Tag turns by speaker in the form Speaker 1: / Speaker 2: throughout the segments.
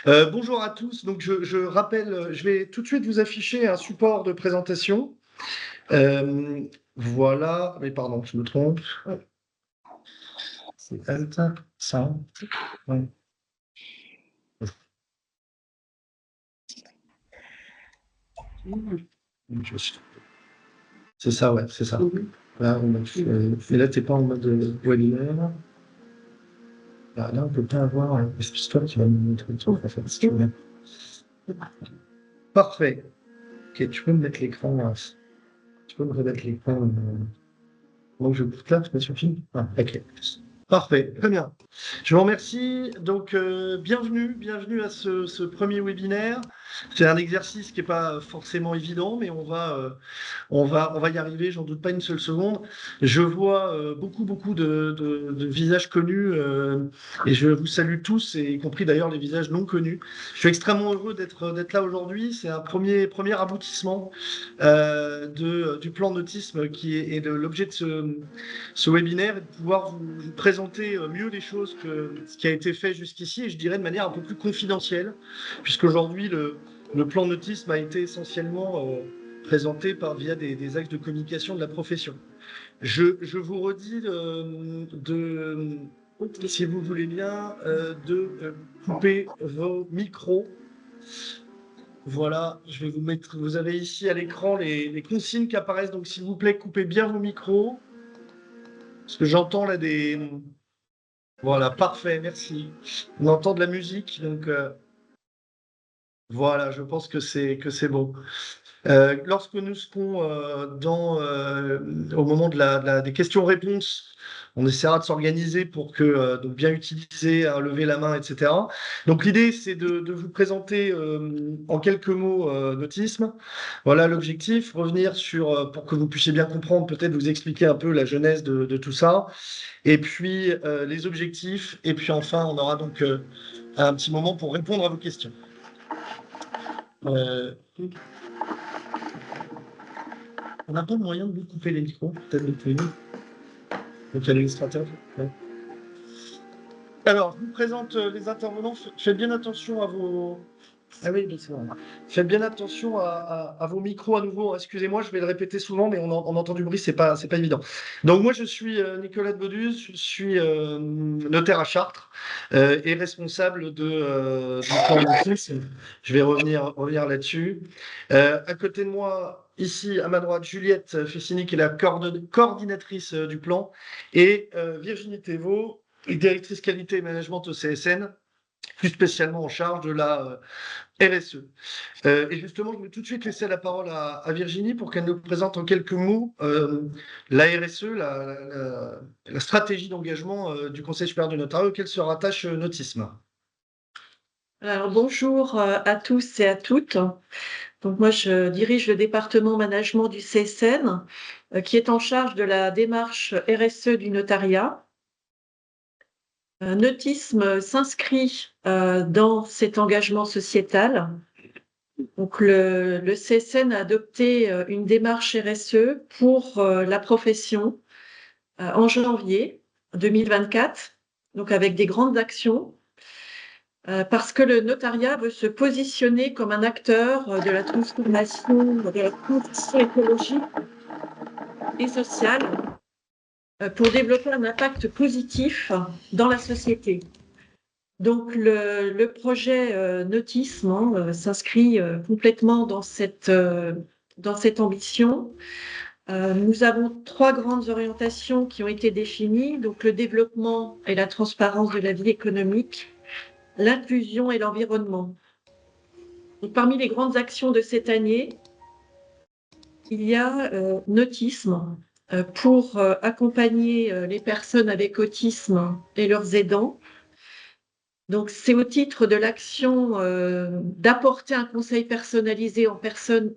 Speaker 1: Bonjour à tous. Donc, je rappelle, je vais tout de suite vous afficher un support de présentation. Euh, voilà. Mais pardon, je me trompe. C'est Alt, ça. Ouais. Juste. C'est ça, ouais, c'est ça. Là, mais là, t'es pas en mode webinaire. Là, on peut pas avoir un histoire qui va nous montrer le truc, en fait, si tu veux. Parfait. Ok, tu peux me mettre l'écran là. Tu peux me remettre l'écran. Donc, je boucle là, ça suffit. Ah, ok. Parfait, très bien. Je vous remercie. Donc, bienvenue à ce premier webinaire. C'est un exercice qui n'est pas forcément évident, mais on va y arriver, j'en doute pas une seule seconde. Je vois beaucoup de visages connus et je vous salue tous, et y compris d'ailleurs les visages non connus. Je suis extrêmement heureux d'être là aujourd'hui. C'est un premier aboutissement du plan d'autisme qui est l'objet de ce webinaire, et de pouvoir vous présenter mieux les choses que ce qui a été fait jusqu'ici, et je dirais de manière un peu plus confidentielle, puisqu'aujourd'hui le plan d'autisme a été essentiellement présenté via des axes de communication de la profession. Je vous redis si vous voulez bien, de couper vos micros. Voilà, je vais vous mettre. Vous avez ici à l'écran les consignes qui apparaissent. Donc, s'il vous plaît, coupez bien vos micros. Parce que j'entends là des. Voilà, parfait, merci. On entend de la musique, donc voilà, je pense que c'est bon. Lorsque nous serons au moment des questions-réponses, on essaiera de s'organiser pour que donc bien utiliser, lever la main, etc. Donc l'idée, c'est de vous présenter en quelques mots l'autisme. Voilà l'objectif, revenir sur, pour que vous puissiez bien comprendre, peut-être vous expliquer un peu la genèse de tout ça, et puis les objectifs, et puis enfin, on aura donc un petit moment pour répondre à vos questions. Euh, On n'a pas moyen de vous couper les micros, peut-être de plus. Donc, l'illustrateur. Ouais. Alors, je vous présente les intervenants. Faites bien attention à vos. Ah oui, c'est vrai. Faites bien attention à vos micros à nouveau. Excusez-moi, je vais le répéter souvent, mais on entend du bruit, c'est pas évident. Donc, moi, je suis Nicolas de Bodus, je suis notaire à Chartres et responsable du plan d'autisme. Je vais revenir là-dessus. À côté de moi, ici, à ma droite, Juliette Fessini, qui est la coordinatrice du plan, et Virginie Thévaux, directrice qualité et management au CSN, plus spécialement en charge de la RSE. Et justement, je vais tout de suite laisser la parole à Virginie pour qu'elle nous présente en quelques mots la RSE, la stratégie d'engagement du Conseil supérieur du notariat auquel se rattache Notisme.
Speaker 2: Alors, bonjour à tous et à toutes. Donc, moi, je dirige le département management du CSN, qui est en charge de la démarche RSE du notariat. Notisme s'inscrit dans cet engagement sociétal. Donc, le CSN a adopté une démarche RSE pour la profession en janvier 2024, donc avec des grandes actions. Parce que le notariat veut se positionner comme un acteur de la transformation, de la transition écologique et sociale pour développer un impact positif dans la société. Donc le projet Notisme s'inscrit complètement dans cette ambition. Nous avons 3 grandes orientations qui ont été définies, donc le développement et la transparence de la vie économique, l'inclusion et l'environnement. Donc, parmi les grandes actions de cette année, il y a Notisme pour accompagner les personnes avec autisme et leurs aidants. Donc, c'est au titre de l'action d'apporter un conseil personnalisé en personnes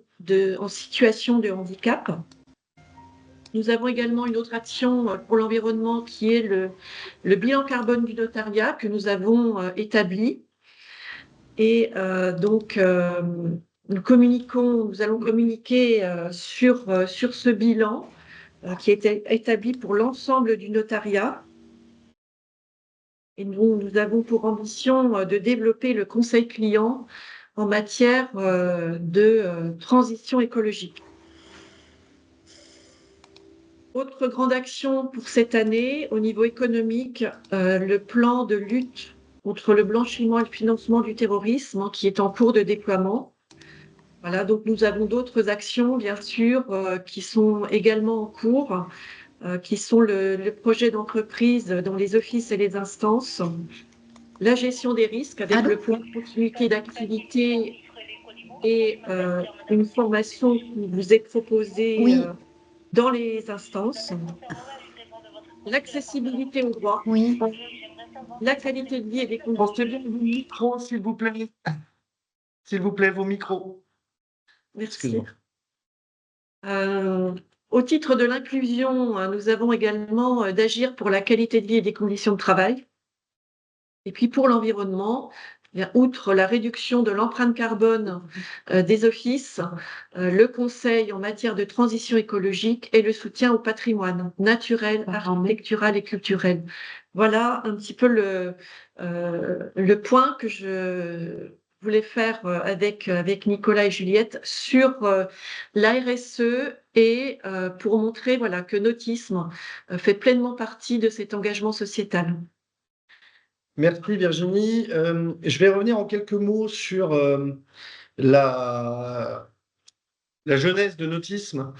Speaker 2: en situation de handicap. Nous avons également une autre action pour l'environnement qui est le bilan carbone du notariat que nous avons établi. Et donc, nous allons communiquer sur ce bilan qui a été établi pour l'ensemble du notariat. Et nous avons pour ambition de développer le conseil client en matière de transition écologique. Autre grande action pour cette année, au niveau économique, le plan de lutte contre le blanchiment et le financement du terrorisme, qui est en cours de déploiement. Voilà, donc nous avons d'autres actions, bien sûr, qui sont également en cours, qui sont le projet d'entreprise dans les offices et les instances, la gestion des risques avec le plan de continuité d'activité et une formation qui vous est proposée
Speaker 3: Oui.
Speaker 2: dans les instances, l'accessibilité au droit,
Speaker 3: Oui.
Speaker 2: la qualité de vie et des
Speaker 1: Pensez
Speaker 2: conditions.
Speaker 1: bien vos micros, s'il vous plaît. S'il vous plaît, vos micros.
Speaker 2: Merci.
Speaker 1: Excuse-moi.
Speaker 2: Au titre de l'inclusion, nous avons également d'agir pour la qualité de vie et des conditions de travail. Et puis pour l'environnement, outre la réduction de l'empreinte carbone des offices, le conseil en matière de transition écologique et le soutien au patrimoine naturel, architectural et culturel. Voilà un petit peu le point que je voulais faire avec Nicolas et Juliette sur la RSE et pour montrer voilà, que Notisme fait pleinement partie de cet engagement sociétal.
Speaker 1: Merci Virginie. Je vais revenir en quelques mots sur la jeunesse de Notisme.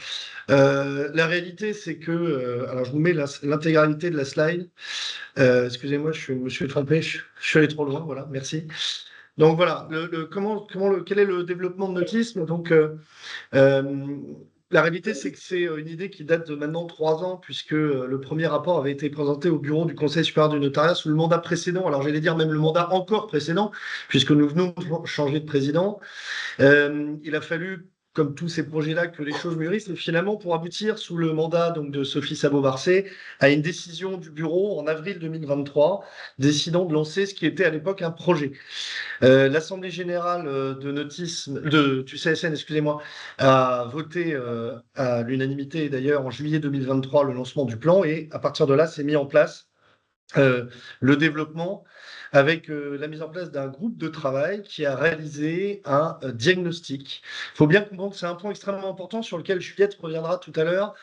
Speaker 1: La réalité, c'est que, alors je vous mets l'intégralité de la slide. Excusez-moi, je me suis trompé, je suis allé trop loin, voilà, merci. Donc voilà, quel est le développement de Notisme? Donc, la réalité, c'est que c'est une idée qui date de maintenant 3 ans, puisque le premier rapport avait été présenté au bureau du Conseil supérieur du notariat sous le mandat précédent. Alors, j'allais dire même le mandat encore précédent, puisque nous venons de changer de président. Il a fallu, comme tous ces projets-là, que les choses mûrissent, et finalement, pour aboutir sous le mandat donc, de Sophie Sabot-Barcé à une décision du bureau en avril 2023, décidant de lancer ce qui était à l'époque un projet. L'Assemblée générale du CSN, excusez-moi, a voté à l'unanimité d'ailleurs en juillet 2023 le lancement du plan, et à partir de là, s'est mis en place le développement avec la mise en place d'un groupe de travail qui a réalisé un diagnostic. Il faut bien comprendre que c'est un point extrêmement important sur lequel Juliette reviendra tout à l'heure.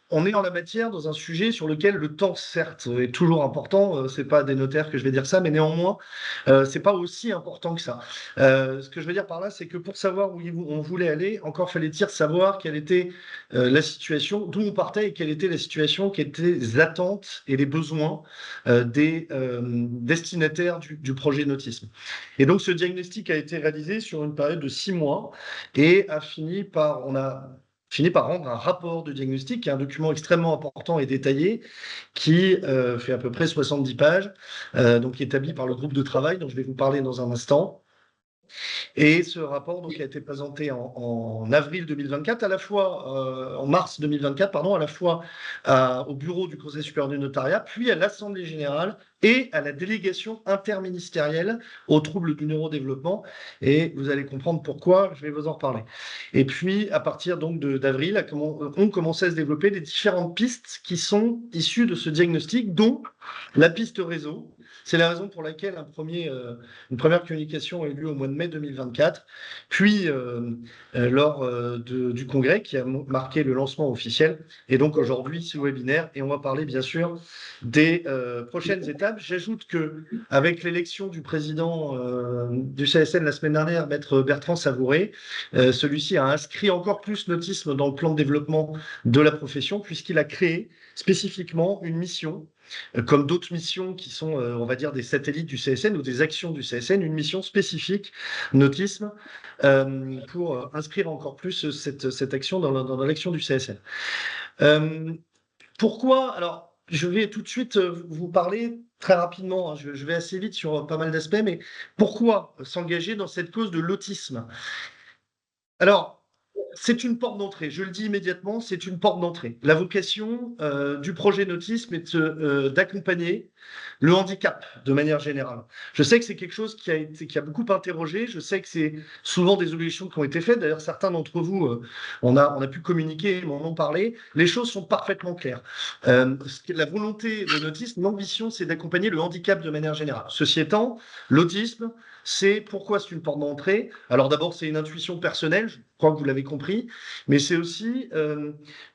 Speaker 1: On est en la matière dans un sujet sur lequel le temps, certes, est toujours important. C'est pas des notaires que je vais dire ça, mais néanmoins, c'est pas aussi important que ça. Ce que je veux dire par là, c'est que pour savoir où on voulait aller, encore fallait-il savoir quelle était la situation, d'où on partait et quelle était la situation, quelles étaient les attentes et les besoins des destinataires du projet Notisme. Et donc, ce diagnostic a été réalisé sur une période de 6 mois et on a fini par rendre un rapport de diagnostic, qui est un document extrêmement important et détaillé, qui fait à peu près 70 pages, donc établi par le groupe de travail dont je vais vous parler dans un instant. Et ce rapport donc, a été présenté en avril 2024, à la fois en mars 2024, pardon, à la fois au bureau du Conseil supérieur du notariat, puis à l'Assemblée générale et à la délégation interministérielle aux troubles du neurodéveloppement. Et vous allez comprendre pourquoi, je vais vous en reparler. Et puis, à partir donc d'avril, ont commencé à se développer les différentes pistes qui sont issues de ce diagnostic, dont la piste réseau. C'est la raison pour laquelle une première communication a eu lieu au mois de mai 2024, puis lors du congrès qui a marqué le lancement officiel, et donc aujourd'hui ce webinaire, et on va parler bien sûr des prochaines étapes. J'ajoute que avec l'élection du président du CSN la semaine dernière, maître Bertrand Savouré, celui-ci a inscrit encore plus Notisme dans le plan de développement de la profession, puisqu'il a créé spécifiquement une mission, comme d'autres missions qui sont, on va dire, des satellites du CSN ou des actions du CSN, une mission spécifique Notisme pour inscrire encore plus cette action dans l'action du CSN. Pourquoi? Alors, je vais tout de suite vous parler très rapidement, hein, je vais assez vite sur pas mal d'aspects, mais pourquoi s'engager dans cette cause de l'autisme? Alors, c'est une porte d'entrée, je le dis immédiatement, c'est une porte d'entrée. La vocation du projet Notisme est d'accompagner le handicap de manière générale. Je sais que c'est quelque chose qui a beaucoup interrogé. Je sais que c'est souvent des objections qui ont été faites. D'ailleurs, certains d'entre vous, on a pu communiquer, m'en ont parlé. Les choses sont parfaitement claires. La volonté de l'autisme, l'ambition, c'est d'accompagner le handicap de manière générale. Ceci étant, l'autisme, pourquoi c'est une porte d'entrée. Alors d'abord, c'est une intuition personnelle, je crois que vous l'avez compris, mais c'est aussi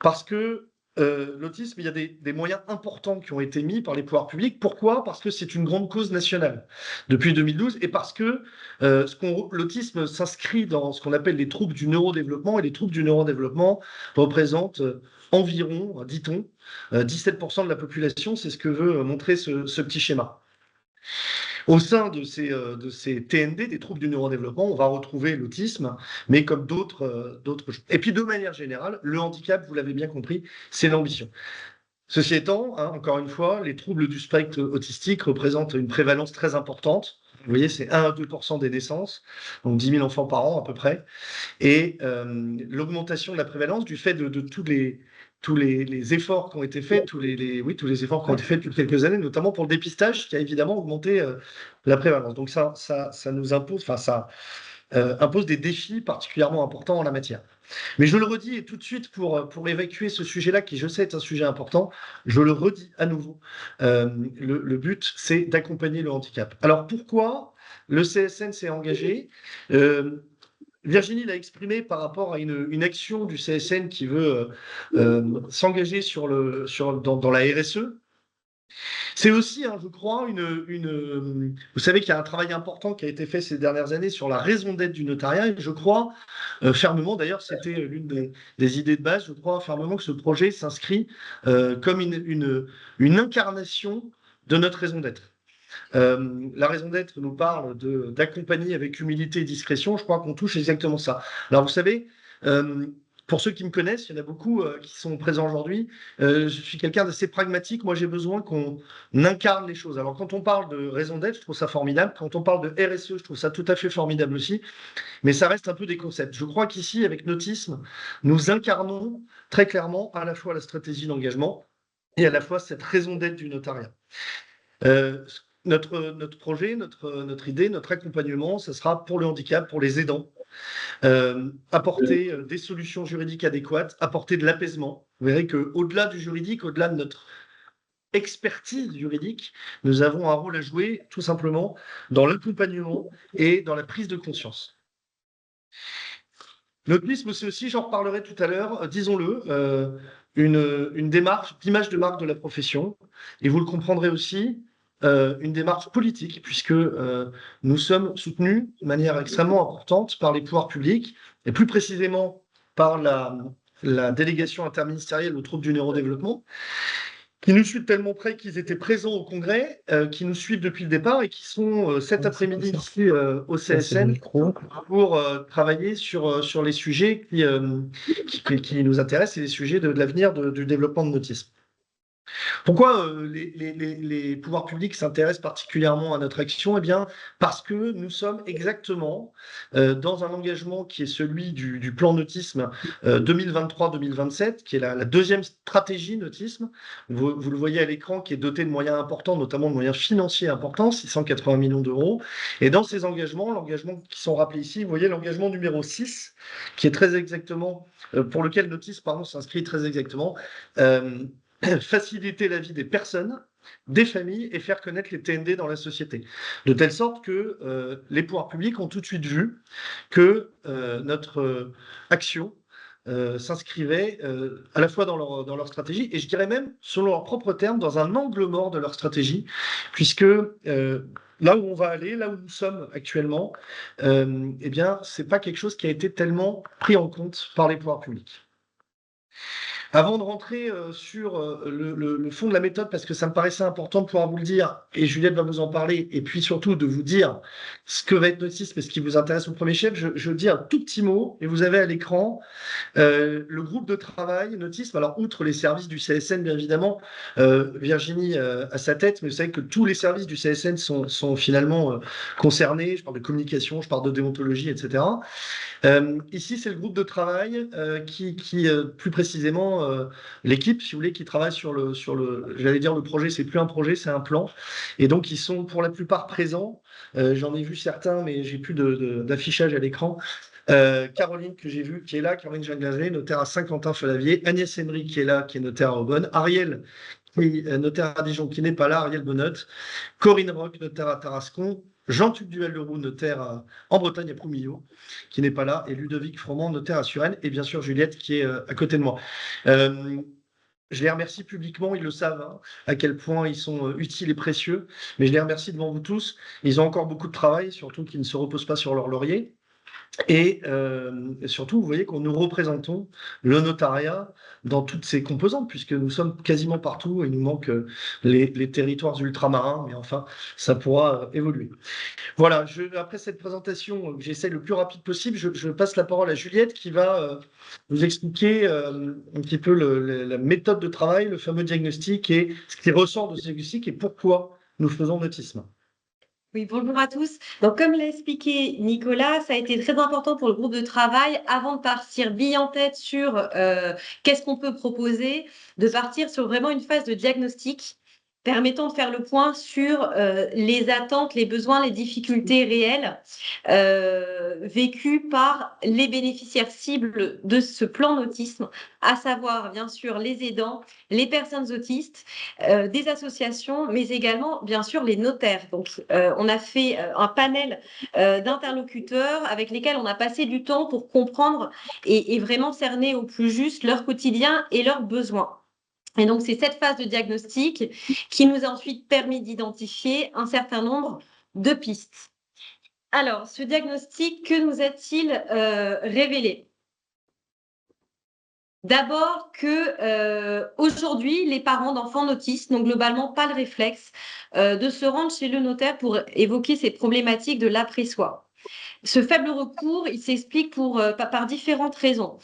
Speaker 1: parce que l'autisme, il y a des moyens importants qui ont été mis par les pouvoirs publics. Pourquoi? Parce que c'est une grande cause nationale depuis 2012 et parce que l'autisme s'inscrit dans ce qu'on appelle les troubles du neurodéveloppement et les troubles du neurodéveloppement représentent environ, dit-on, 17% de la population. C'est ce que veut montrer ce petit schéma. Au sein de ces TND, des troubles du neurodéveloppement, on va retrouver l'autisme, mais comme d'autres choses. Et puis, de manière générale, le handicap, vous l'avez bien compris, c'est l'ambition. Ceci étant, encore une fois, les troubles du spectre autistique représentent une prévalence très importante. Vous voyez, c'est 1 à 2% des naissances, donc 10 000 enfants par an à peu près. Et l'augmentation de la prévalence du fait de tous les efforts qui ont été faits, tous les efforts qui ont été faits depuis quelques années, notamment pour le dépistage, qui a évidemment augmenté la prévalence. Donc ça nous impose, ça impose des défis particulièrement importants en la matière. Mais je le redis et tout de suite pour évacuer ce sujet-là, qui je sais est un sujet important, je le redis à nouveau. Le but, c'est d'accompagner le handicap. Alors pourquoi le CSN s'est engagé Virginie l'a exprimé par rapport à une action du CSN qui veut s'engager dans la RSE. C'est aussi, je crois, vous savez qu'il y a un travail important qui a été fait ces dernières années sur la raison d'être du notariat. Et je crois fermement, d'ailleurs, c'était l'une des idées de base, je crois fermement que ce projet s'inscrit comme une incarnation de notre raison d'être. La raison d'être nous parle d'accompagner avec humilité et discrétion. Je crois qu'on touche exactement ça. Alors, vous savez, pour ceux qui me connaissent, il y en a beaucoup qui sont présents aujourd'hui. Je suis quelqu'un d'assez pragmatique. Moi, j'ai besoin qu'on incarne les choses. Alors, quand on parle de raison d'être, je trouve ça formidable. Quand on parle de RSE, je trouve ça tout à fait formidable aussi. Mais ça reste un peu des concepts. Je crois qu'ici, avec Nautisme, nous incarnons très clairement à la fois la stratégie d'engagement et à la fois cette raison d'être du notariat. Notre projet, notre idée, notre accompagnement, ce sera pour le handicap, pour les aidants. Apporter des solutions juridiques adéquates, apporter de l'apaisement. Vous verrez qu'au-delà du juridique, au-delà de notre expertise juridique, nous avons un rôle à jouer tout simplement dans l'accompagnement et dans la prise de conscience. L'autisme, c'est aussi, j'en reparlerai tout à l'heure, disons-le, une démarche d'image de marque de la profession. Et vous le comprendrez aussi, une démarche politique, puisque nous sommes soutenus de manière extrêmement importante par les pouvoirs publics, et plus précisément par la délégation interministérielle aux troubles du neurodéveloppement, qui nous suivent tellement près qu'ils étaient présents au Congrès, qui nous suivent depuis le départ et qui sont cet après-midi ici au CSN pour travailler sur les sujets qui nous intéressent et les sujets de l'avenir du développement de l'autisme. Pourquoi les pouvoirs publics s'intéressent particulièrement à notre action? Eh bien, parce que nous sommes exactement dans un engagement qui est celui du plan nautisme 2023-2027, qui est la deuxième stratégie nautisme. Vous le voyez à l'écran, qui est doté de moyens importants, notamment de moyens financiers importants, 680 millions d'euros. Et dans ces engagements, l'engagement qui sont rappelés ici, vous voyez l'engagement numéro 6, qui est très exactement, pour lequel Nautisme s'inscrit très exactement, faciliter la vie des personnes, des familles et faire connaître les TND dans la société. De telle sorte que les pouvoirs publics ont tout de suite vu que notre action s'inscrivait à la fois dans leur stratégie et je dirais même, selon leurs propres termes, dans un angle mort de leur stratégie, puisque là où on va aller, là où nous sommes actuellement, eh bien, c'est pas quelque chose qui a été tellement pris en compte par les pouvoirs publics. Avant de rentrer sur le fond de la méthode, parce que ça me paraissait important de pouvoir vous le dire, et Juliette va vous en parler, et puis surtout de vous dire ce que va être Nautisme et ce qui vous intéresse au premier chef, je dis un tout petit mot, et vous avez à l'écran le groupe de travail Nautisme. Alors, outre les services du CSN, bien évidemment, Virginie à sa tête, mais vous savez que tous les services du CSN sont finalement concernés. Je parle de communication, je parle de déontologie, etc. Ici, c'est le groupe de travail qui plus précisément, précisément l'équipe, si vous voulez, qui travaille sur j'allais dire le projet, c'est plus un projet, c'est un plan. Et donc, ils sont pour la plupart présents. J'en ai vu certains, mais j'ai plus d'affichage à l'écran. Caroline, que j'ai vue, qui est là, Caroline Ginglazé, notaire à Saint-Quentin-Falavier, Agnès Henry, qui est là, qui est notaire à Aubonne, Ariel, qui est notaire à Dijon, qui n'est pas là, Ariel Benotte, Corinne Roch, notaire à Tarascon, Jean-Tuc Duval-Leroux, notaire en Bretagne à Proumillot, qui n'est pas là, et Ludovic Froment, notaire à Suresnes, et bien sûr Juliette, qui est à côté de moi. Je les remercie publiquement, ils le savent, hein, à quel point ils sont utiles et précieux, mais je les remercie devant vous tous. Ils ont encore beaucoup de travail, surtout qu'ils ne se reposent pas sur leur laurier. Et surtout, vous voyez qu'on nous représentons le notariat dans toutes ses composantes, puisque nous sommes quasiment partout et il nous manque les territoires ultramarins, mais enfin, ça pourra évoluer. Voilà, après cette présentation, j'essaie le plus rapide possible, je passe la parole à Juliette qui va vous expliquer un petit peu la méthode de travail, le fameux diagnostic et ce qui ressort de ce diagnostic et pourquoi nous faisons Notisme.
Speaker 3: Oui, bonjour à tous. Donc, comme l'a expliqué Nicolas, ça a été très important pour le groupe de travail, avant de partir bille en tête sur qu'est-ce qu'on peut proposer, de partir sur vraiment une phase de diagnostic permettant de faire le point sur les attentes, les besoins, les difficultés réelles vécues par les bénéficiaires cibles de ce plan d'autisme, à savoir bien sûr les aidants, les personnes autistes, des associations, mais également bien sûr les notaires. Donc on a fait un panel d'interlocuteurs avec lesquels on a passé du temps pour comprendre et vraiment cerner au plus juste leur quotidien et leurs besoins. Et donc, c'est cette phase de diagnostic qui nous a ensuite permis d'identifier un certain nombre de pistes. Alors, ce diagnostic, que nous a-t-il révélé? D'abord que aujourd'hui, les parents d'enfants autistes n'ont globalement pas le réflexe de se rendre chez le notaire pour évoquer ces problématiques de l'après-soi. Ce faible recours, il s'explique par différentes raisons,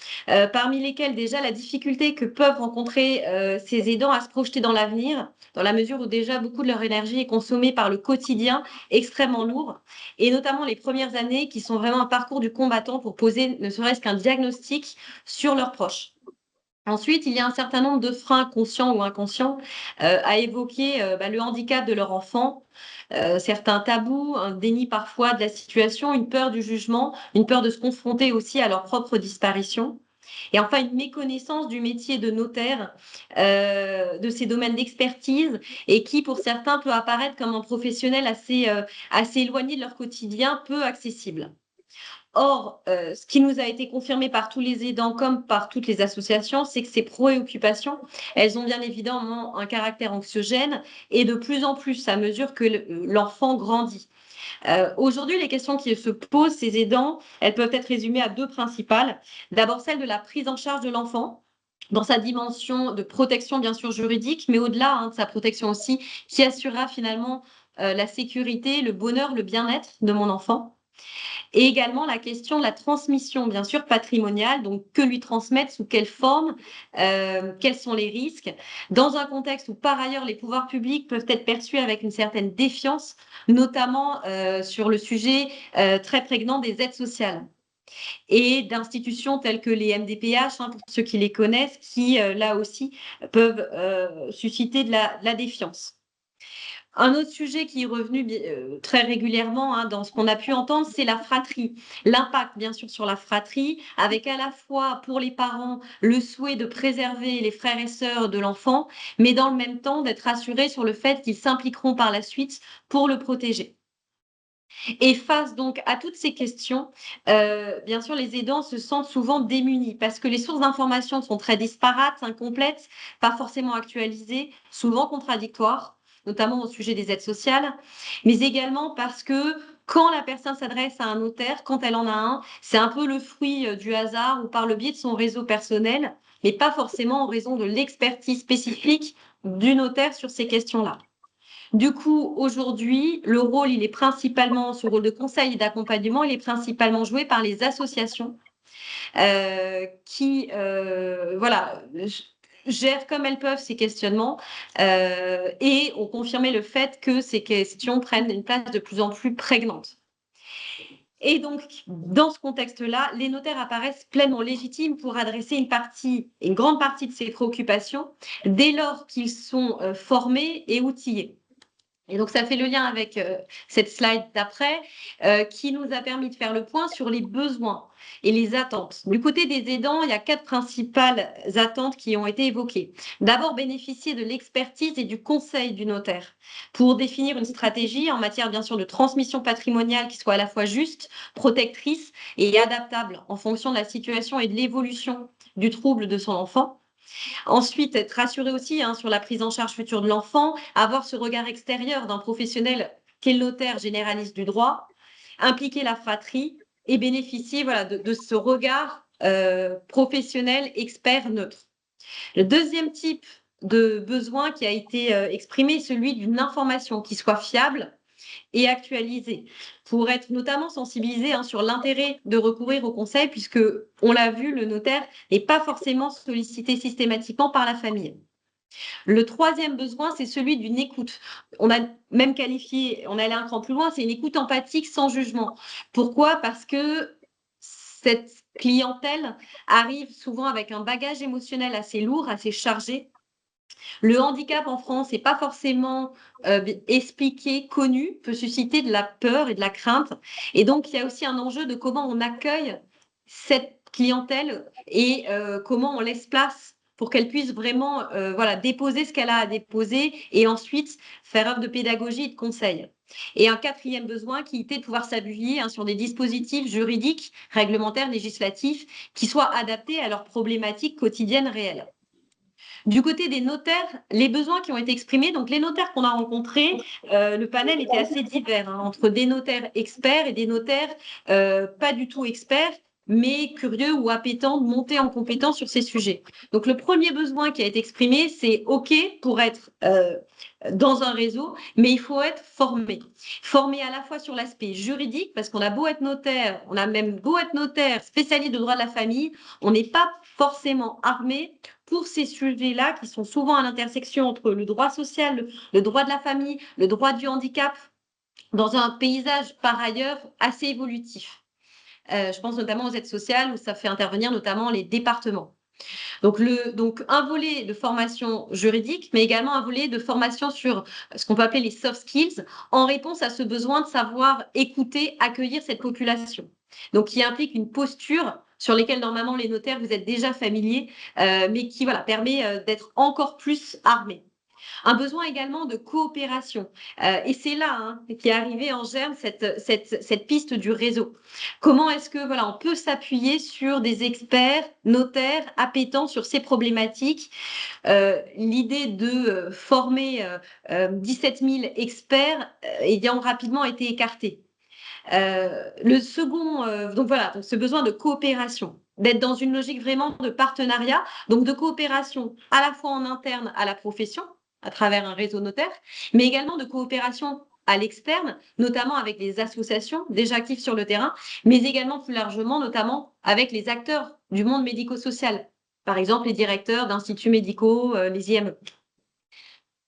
Speaker 3: parmi lesquelles déjà la difficulté que peuvent rencontrer ces aidants à se projeter dans l'avenir, dans la mesure où déjà beaucoup de leur énergie est consommée par le quotidien extrêmement lourd, et notamment les premières années qui sont vraiment un parcours du combattant pour poser ne serait-ce qu'un diagnostic sur leurs proches. Ensuite, il y a un certain nombre de freins conscients ou inconscients à évoquer le handicap de leur enfant, certains tabous, un déni parfois de la situation, une peur du jugement, une peur de se confronter aussi à leur propre disparition. Et enfin, une méconnaissance du métier de notaire, de ces domaines d'expertise, et qui, pour certains, peut apparaître comme un professionnel assez éloigné de leur quotidien, peu accessible. Or, ce qui nous a été confirmé par tous les aidants comme par toutes les associations, c'est que ces préoccupations, elles ont bien évidemment un caractère anxiogène et de plus en plus à mesure que l'enfant grandit. Aujourd'hui, les questions qui se posent, ces aidants, elles peuvent être résumées à deux principales. D'abord, celle de la prise en charge de l'enfant dans sa dimension de protection, bien sûr, juridique, mais au-delà de sa protection aussi, qui assurera finalement la sécurité, le bonheur, le bien-être de mon enfant. Et également la question de la transmission, bien sûr, patrimoniale, donc que lui transmettre, sous quelle forme, quels sont les risques, dans un contexte où par ailleurs les pouvoirs publics peuvent être perçus avec une certaine défiance, notamment sur le sujet très prégnant des aides sociales et d'institutions telles que les MDPH, pour ceux qui les connaissent, qui là aussi peuvent susciter de la défiance. Un autre sujet qui est revenu très régulièrement dans ce qu'on a pu entendre, c'est la fratrie. L'impact, bien sûr, sur la fratrie, avec à la fois pour les parents le souhait de préserver les frères et sœurs de l'enfant, mais dans le même temps d'être rassurés sur le fait qu'ils s'impliqueront par la suite pour le protéger. Et face donc à toutes ces questions, bien sûr, les aidants se sentent souvent démunis parce que les sources d'information sont très disparates, incomplètes, pas forcément actualisées, souvent contradictoires, notamment au sujet des aides sociales, mais également parce que quand la personne s'adresse à un notaire, quand elle en a un, c'est un peu le fruit du hasard ou par le biais de son réseau personnel, mais pas forcément en raison de l'expertise spécifique du notaire sur ces questions-là. Du coup, aujourd'hui, le rôle, il est principalement, ce rôle de conseil et d'accompagnement, il est principalement joué par les associations qui, voilà, gèrent comme elles peuvent ces questionnements et ont confirmé le fait que ces questions prennent une place de plus en plus prégnante. Et donc, dans ce contexte-là, les notaires apparaissent pleinement légitimes pour adresser une grande partie de ces préoccupations dès lors qu'ils sont formés et outillés. Et donc, ça fait le lien avec cette slide d'après qui nous a permis de faire le point sur les besoins et les attentes. Du côté des aidants, il y a 4 principales attentes qui ont été évoquées. D'abord, bénéficier de l'expertise et du conseil du notaire pour définir une stratégie en matière, bien sûr, de transmission patrimoniale qui soit à la fois juste, protectrice et adaptable en fonction de la situation et de l'évolution du trouble de son enfant. Ensuite, être rassuré aussi sur la prise en charge future de l'enfant, avoir ce regard extérieur d'un professionnel qu'est le notaire généraliste du droit, impliquer la fratrie et bénéficier de ce regard professionnel, expert, neutre. Le deuxième type de besoin qui a été exprimé est celui d'une information qui soit fiable et actualisée pour être notamment sensibilisé sur l'intérêt de recourir au conseil puisque, on l'a vu, le notaire n'est pas forcément sollicité systématiquement par la famille. Le troisième besoin, c'est celui d'une écoute. On a même qualifié, on allait un cran plus loin, c'est une écoute empathique sans jugement. Pourquoi? Parce que cette clientèle arrive souvent avec un bagage émotionnel assez lourd, assez chargé. Le handicap en France n'est pas forcément expliqué, connu, peut susciter de la peur et de la crainte. Et donc, il y a aussi un enjeu de comment on accueille cette clientèle et comment on laisse place pour qu'elle puisse vraiment déposer ce qu'elle a à déposer et ensuite faire œuvre de pédagogie et de conseil. Et un quatrième besoin qui était de pouvoir s'appuyer sur des dispositifs juridiques, réglementaires, législatifs qui soient adaptés à leurs problématiques quotidiennes réelles. Du côté des notaires, les besoins qui ont été exprimés, donc les notaires qu'on a rencontrés, le panel était assez divers, entre des notaires experts et des notaires pas du tout experts, mais curieux ou appétents de monter en compétence sur ces sujets. Donc le premier besoin qui a été exprimé, c'est OK pour être dans un réseau, mais il faut être formé. Formé à la fois sur l'aspect juridique, parce qu'on a beau être notaire, on a même beau être notaire, spécialiste de droit de la famille, on n'est pas forcément armé pour ces sujets-là qui sont souvent à l'intersection entre le droit social, le droit de la famille, le droit du handicap, dans un paysage par ailleurs assez évolutif. Je pense notamment aux aides sociales où ça fait intervenir notamment les départements. Donc un volet de formation juridique, mais également un volet de formation sur ce qu'on peut appeler les soft skills, en réponse à ce besoin de savoir écouter, accueillir cette population. Donc qui implique une posture sur lesquelles normalement les notaires vous êtes déjà familiers, mais qui permet d'être encore plus armés. Un besoin également de coopération. Et c'est là qu'est arrivé en germe cette piste du réseau. Comment est-ce que on peut s'appuyer sur des experts, notaires, appétents sur ces problématiques. L'idée de former 17 000 experts ayant rapidement été écartée. Le second, donc ce besoin de coopération, d'être dans une logique vraiment de partenariat, donc de coopération à la fois en interne à la profession, à travers un réseau notaire, mais également de coopération à l'externe, notamment avec les associations déjà actives sur le terrain, mais également plus largement, notamment avec les acteurs du monde médico-social, par exemple les directeurs d'instituts médicaux, les IME.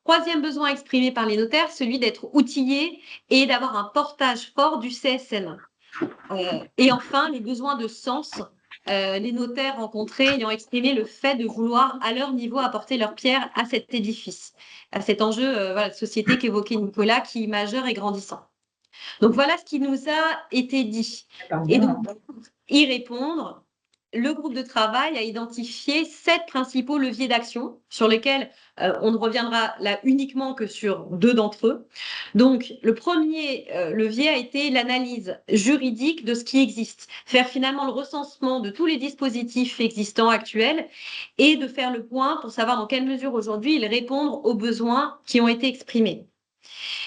Speaker 3: Troisième besoin exprimé par les notaires, celui d'être outillés et d'avoir un portage fort du CSN. Et enfin, le besoin de sens, les notaires rencontrés ayant exprimé le fait de vouloir, à leur niveau, apporter leur pierre à cet édifice, à cet enjeu de société qu'évoquait Nicolas, qui est majeur et grandissant. Donc voilà ce qui nous a été dit. Et donc, pour y répondre, le groupe de travail a identifié 7 principaux leviers d'action sur lesquels on ne reviendra là uniquement que sur 2 d'entre eux. Donc, le premier levier a été l'analyse juridique de ce qui existe, faire finalement le recensement de tous les dispositifs existants actuels et de faire le point pour savoir dans quelle mesure aujourd'hui ils répondent aux besoins qui ont été exprimés.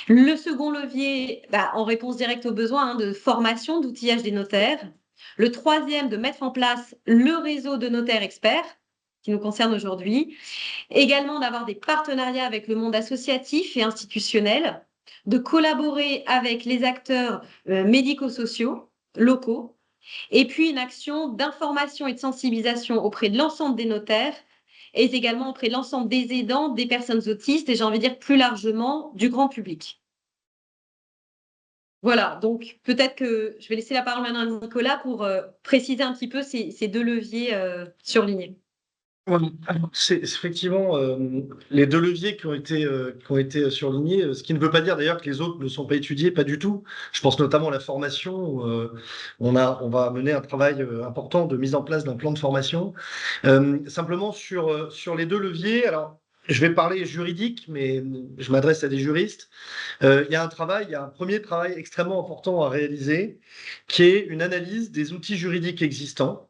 Speaker 3: Le second levier, en réponse directe aux besoins de formation, d'outillage des notaires. Le troisième, de mettre en place le réseau de notaires experts qui nous concerne aujourd'hui. Également d'avoir des partenariats avec le monde associatif et institutionnel, de collaborer avec les acteurs médico-sociaux locaux, et puis une action d'information et de sensibilisation auprès de l'ensemble des notaires et également auprès de l'ensemble des aidants, des personnes autistes et j'ai envie de dire plus largement du grand public. Voilà, donc peut-être que je vais laisser la parole maintenant à Nicolas pour préciser un petit peu ces deux leviers surlignés.
Speaker 1: Ouais, alors, c'est effectivement les deux leviers qui ont été surlignés, ce qui ne veut pas dire d'ailleurs que les autres ne sont pas étudiés, pas du tout. Je pense notamment à la formation, où, on va mener un travail important de mise en place d'un plan de formation. Simplement sur les deux leviers, alors je vais parler juridique, mais je m'adresse à des juristes. Il y a un premier travail extrêmement important à réaliser, qui est une analyse des outils juridiques existants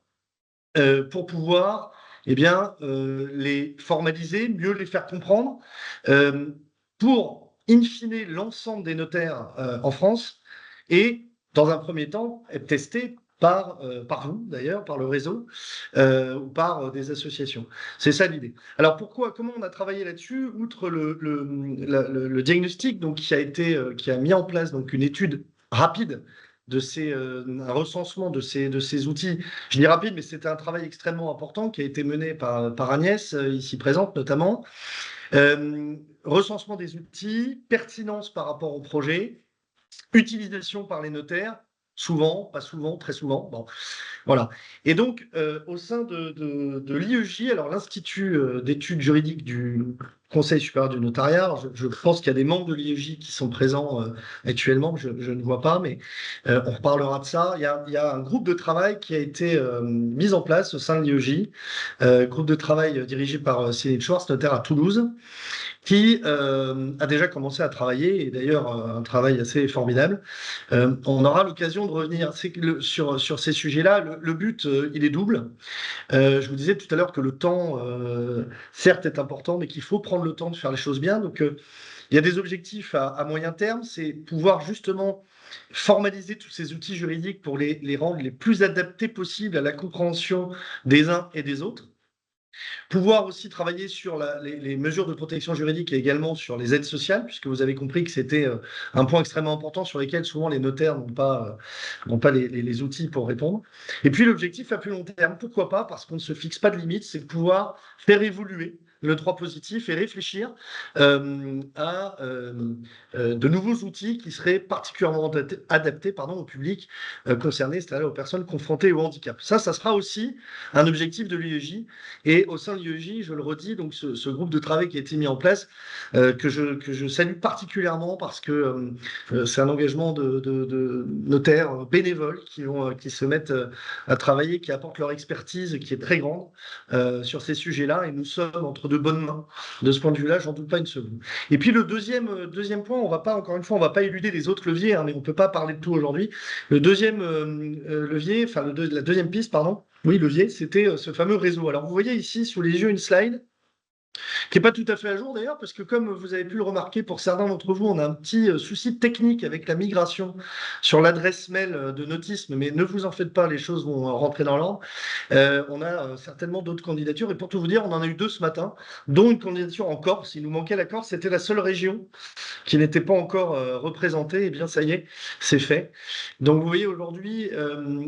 Speaker 1: pour pouvoir les formaliser, mieux les faire comprendre, euh, pour, in fine, l'ensemble des notaires en France et, dans un premier temps, être testés par vous, d'ailleurs, par le réseau ou par des associations. C'est ça l'idée. Alors, comment on a travaillé là-dessus, outre le diagnostic donc, qui a mis en place donc, une étude rapide un recensement de ces outils. Je dis rapide, mais c'était un travail extrêmement important qui a été mené par Agnès, ici présente notamment. Recensement des outils, pertinence par rapport au projet, utilisation par les notaires, souvent, pas souvent, très souvent. Bon, voilà. Et donc, au sein de l'IEJ, alors l'Institut d'études juridiques du Conseil supérieur du notariat, alors je pense qu'il y a des membres de l'IEJ qui sont présents actuellement, je ne vois pas, mais on reparlera de ça. Il y a un groupe de travail qui a été mis en place au sein de l'IEJ, groupe de travail dirigé par Céline Schwartz, notaire à Toulouse, qui a déjà commencé à travailler, et d'ailleurs un travail assez formidable. On aura l'occasion de revenir sur ces sujets-là. Le but, il est double. Je vous disais tout à l'heure que le temps, certes, est important, mais qu'il faut prendre le temps de faire les choses bien. Donc, il y a des objectifs à moyen terme, c'est pouvoir justement formaliser tous ces outils juridiques pour les rendre les plus adaptés possibles à la compréhension des uns et des autres. Pouvoir aussi travailler sur les mesures de protection juridique et également sur les aides sociales, puisque vous avez compris que c'était un point extrêmement important sur lesquels souvent les notaires n'ont pas les outils pour répondre. Et puis l'objectif à plus long terme, pourquoi pas, parce qu'on ne se fixe pas de limite, c'est de pouvoir faire évoluer le droit positif et réfléchir à de nouveaux outils qui seraient particulièrement adaptés au public concerné, c'est-à-dire aux personnes confrontées au handicap. Ça sera aussi un objectif de l'IEJ. Et au sein de l'IEJ, je le redis, donc ce groupe de travail qui a été mis en place, que je salue particulièrement parce que c'est un engagement de notaires bénévoles qui se mettent à travailler, qui apportent leur expertise qui est très grande sur ces sujets-là. Et nous sommes entre de bonnes mains. De ce point de vue-là, j'en doute pas une seconde. Et puis le deuxième point, encore une fois, on va pas éluder les autres leviers, hein, mais on peut pas parler de tout aujourd'hui. Le deuxième levier, enfin la deuxième piste, pardon, oui, levier, c'était ce fameux réseau. Alors, vous voyez ici sous les yeux une slide qui n'est pas tout à fait à jour d'ailleurs, parce que comme vous avez pu le remarquer, pour certains d'entre vous, on a un petit souci technique avec la migration sur l'adresse mail de Notisme, mais ne vous en faites pas, les choses vont rentrer dans l'ordre. On a certainement d'autres candidatures, et pour tout vous dire, on en a eu deux ce matin, dont une candidature en Corse. Il nous manquait la Corse, c'était la seule région qui n'était pas encore représentée. Eh bien, ça y est, c'est fait. Donc, vous voyez aujourd'hui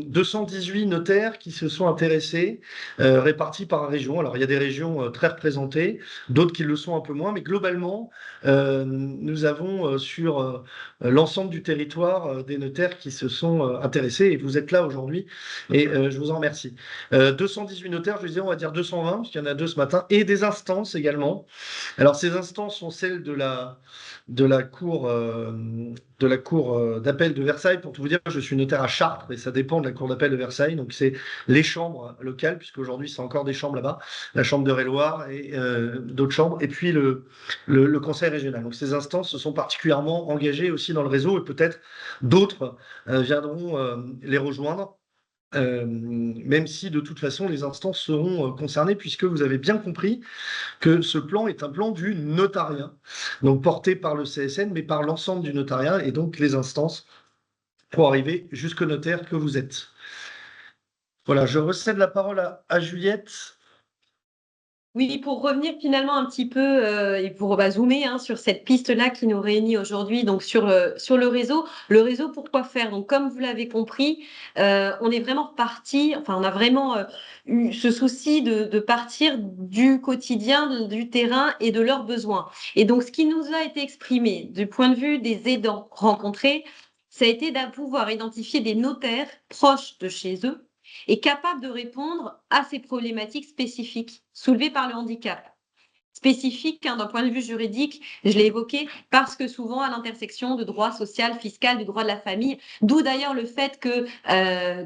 Speaker 1: 218 notaires qui se sont intéressés, répartis par région. Alors, il y a des régions très représentées, d'autres qui le sont un peu moins, mais globalement, nous avons sur l'ensemble du territoire des notaires qui se sont intéressés, et vous êtes là aujourd'hui, et je vous en remercie. 218 notaires, je disais, on va dire 220, parce qu'il y en a deux ce matin, et des instances également. Alors, ces instances sont celles de la cour d'appel de Versailles. Pour tout vous dire, je suis notaire à Chartres et ça dépend de la cour d'appel de Versailles. Donc, c'est les chambres locales, puisque aujourd'hui, c'est encore des chambres là-bas, la chambre de Eure-et-Loir et d'autres chambres, et puis le conseil régional. Donc, ces instances se sont particulièrement engagées aussi dans le réseau et peut-être d'autres viendront les rejoindre. Même si de toute façon les instances seront concernées, puisque vous avez bien compris que ce plan est un plan du notariat, donc porté par le CSN, mais par l'ensemble du notariat, et donc les instances pour arriver jusqu'au notaire que vous êtes. Voilà, je recède la parole à Juliette.
Speaker 3: Oui, pour revenir finalement un petit peu et pour zoomer sur cette piste-là qui nous réunit aujourd'hui, donc sur le réseau. Le réseau, pourquoi faire? Donc, comme vous l'avez compris, on est vraiment parti, enfin, on a vraiment eu ce souci de partir du quotidien, du terrain et de leurs besoins. Et donc, ce qui nous a été exprimé du point de vue des aidants rencontrés, ça a été de pouvoir identifier des notaires proches de chez eux et capables de répondre à ces problématiques spécifiques soulevées par le handicap. Spécifiques d'un point de vue juridique, je l'ai évoqué, parce que souvent à l'intersection de droit social, fiscal, du droit de la famille, d'où d'ailleurs le fait que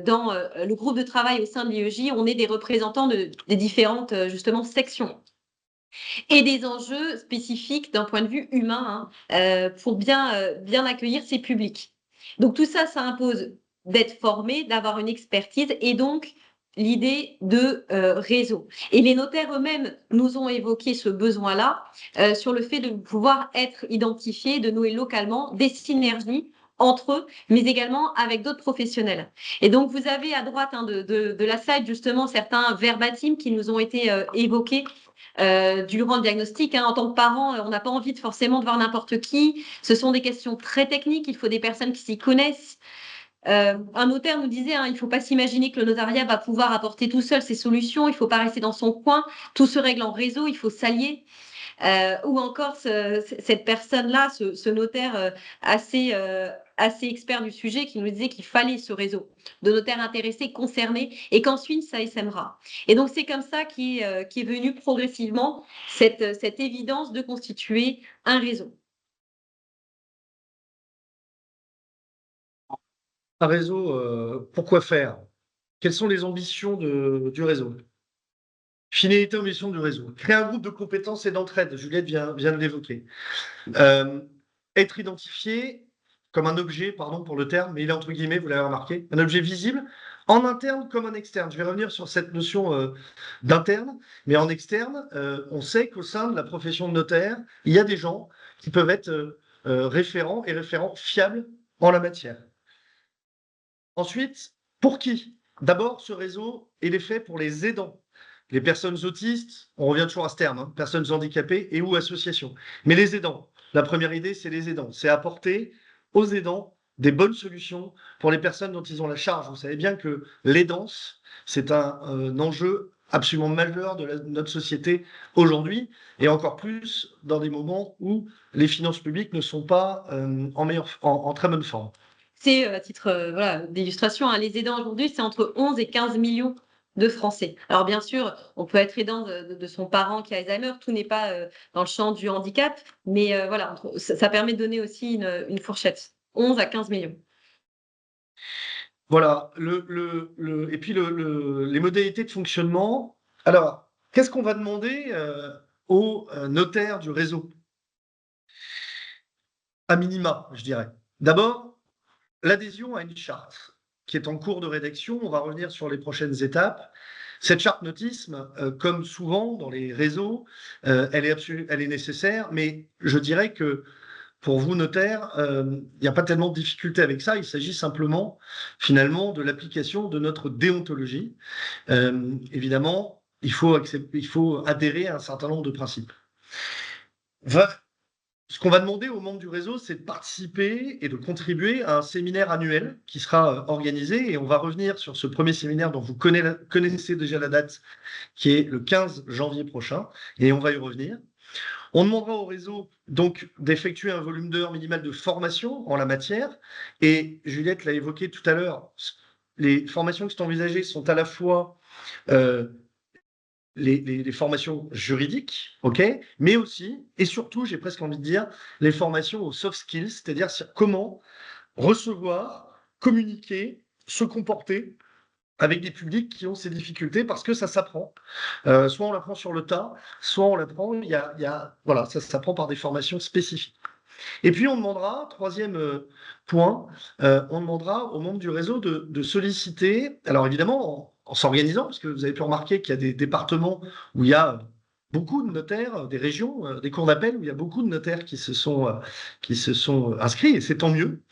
Speaker 3: dans le groupe de travail au sein de l'IEJ, on ait des représentants des différentes justement sections et des enjeux spécifiques d'un point de vue humain pour bien accueillir ces publics. Donc tout ça, ça impose d'être formé, d'avoir une expertise et donc l'idée de réseau. Et les notaires eux-mêmes nous ont évoqué ce besoin-là sur le fait de pouvoir être identifiés, de nouer localement des synergies entre eux, mais également avec d'autres professionnels. Et donc, vous avez à droite de la slide, justement, certains verbatim qui nous ont été évoqués durant le diagnostic. En tant que parent, on n'a pas envie forcément de voir n'importe qui. Ce sont des questions très techniques. Il faut des personnes qui s'y connaissent. Un notaire nous disait, il ne faut pas s'imaginer que le notariat va pouvoir apporter tout seul ses solutions. Il ne faut pas rester dans son coin. Tout se règle en réseau. Il faut s'allier. Ou encore cette personne-là, ce notaire assez expert du sujet qui nous disait qu'il fallait ce réseau de notaires intéressés, concernés, et qu'ensuite ça essaimera. Et donc c'est comme ça qu'est venue progressivement cette évidence de constituer un réseau.
Speaker 1: Un réseau, pourquoi faire? Quelles sont les ambitions du réseau? Finalité et mission du réseau. Créer un groupe de compétences et d'entraide. Juliette vient de l'évoquer. Être identifié comme un objet, pardon pour le terme, mais il est entre guillemets, vous l'avez remarqué, un objet visible, en interne comme en externe. Je vais revenir sur cette notion d'interne, mais en externe, on sait qu'au sein de la profession de notaire, il y a des gens qui peuvent être référents et référents fiables en la matière. Ensuite, pour qui? D'abord, ce réseau, il est fait pour les aidants. Les personnes autistes, on revient toujours à ce terme, personnes handicapées et ou associations. Mais les aidants, la première idée, c'est les aidants. C'est apporter aux aidants des bonnes solutions pour les personnes dont ils ont la charge. Vous savez bien que l'aidance, c'est un enjeu absolument majeur de notre société aujourd'hui, et encore plus dans des moments où les finances publiques ne sont pas en très bonne forme.
Speaker 3: C'est à titre d'illustration, les aidants aujourd'hui, c'est entre 11 et 15 millions de Français. Alors bien sûr, on peut être aidant de son parent qui a Alzheimer, tout n'est pas dans le champ du handicap, mais voilà, ça permet de donner aussi une fourchette. 11 à 15 millions.
Speaker 1: Voilà, et puis les modalités de fonctionnement. Alors, qu'est-ce qu'on va demander aux notaires du réseau? À minima, je dirais. D'abord, l'adhésion à une charte qui est en cours de rédaction. On va revenir sur les prochaines étapes. Cette charte nautisme, comme souvent dans les réseaux, elle est nécessaire, mais je dirais que pour vous, notaires, il n'y a pas tellement de difficulté avec ça. Il s'agit simplement, finalement, de l'application de notre déontologie. Évidemment, il faut adhérer à un certain nombre de principes. Ce qu'on va demander aux membres du réseau, c'est de participer et de contribuer à un séminaire annuel qui sera organisé. Et on va revenir sur ce premier séminaire dont vous connaissez déjà la date, qui est le 15 janvier prochain. Et on va y revenir. On demandera au réseau donc d'effectuer un volume d'heures minimal de formation en la matière. Et Juliette l'a évoqué tout à l'heure, les formations qui sont envisagées sont à la fois les formations juridiques, ok, mais aussi, et surtout, j'ai presque envie de dire, les formations aux soft skills, c'est-à-dire comment recevoir, communiquer, se comporter avec des publics qui ont ces difficultés, parce que ça s'apprend. Soit on l'apprend sur le tas, soit on l'apprend, voilà, ça s'apprend par des formations spécifiques. Et puis on demandera, troisième point, on demandera aux membres du réseau de solliciter, alors évidemment en s'organisant, parce que vous avez pu remarquer qu'il y a des départements où il y a beaucoup de notaires, des régions, des cours d'appel où il y a beaucoup de notaires qui se sont inscrits, et c'est tant mieux,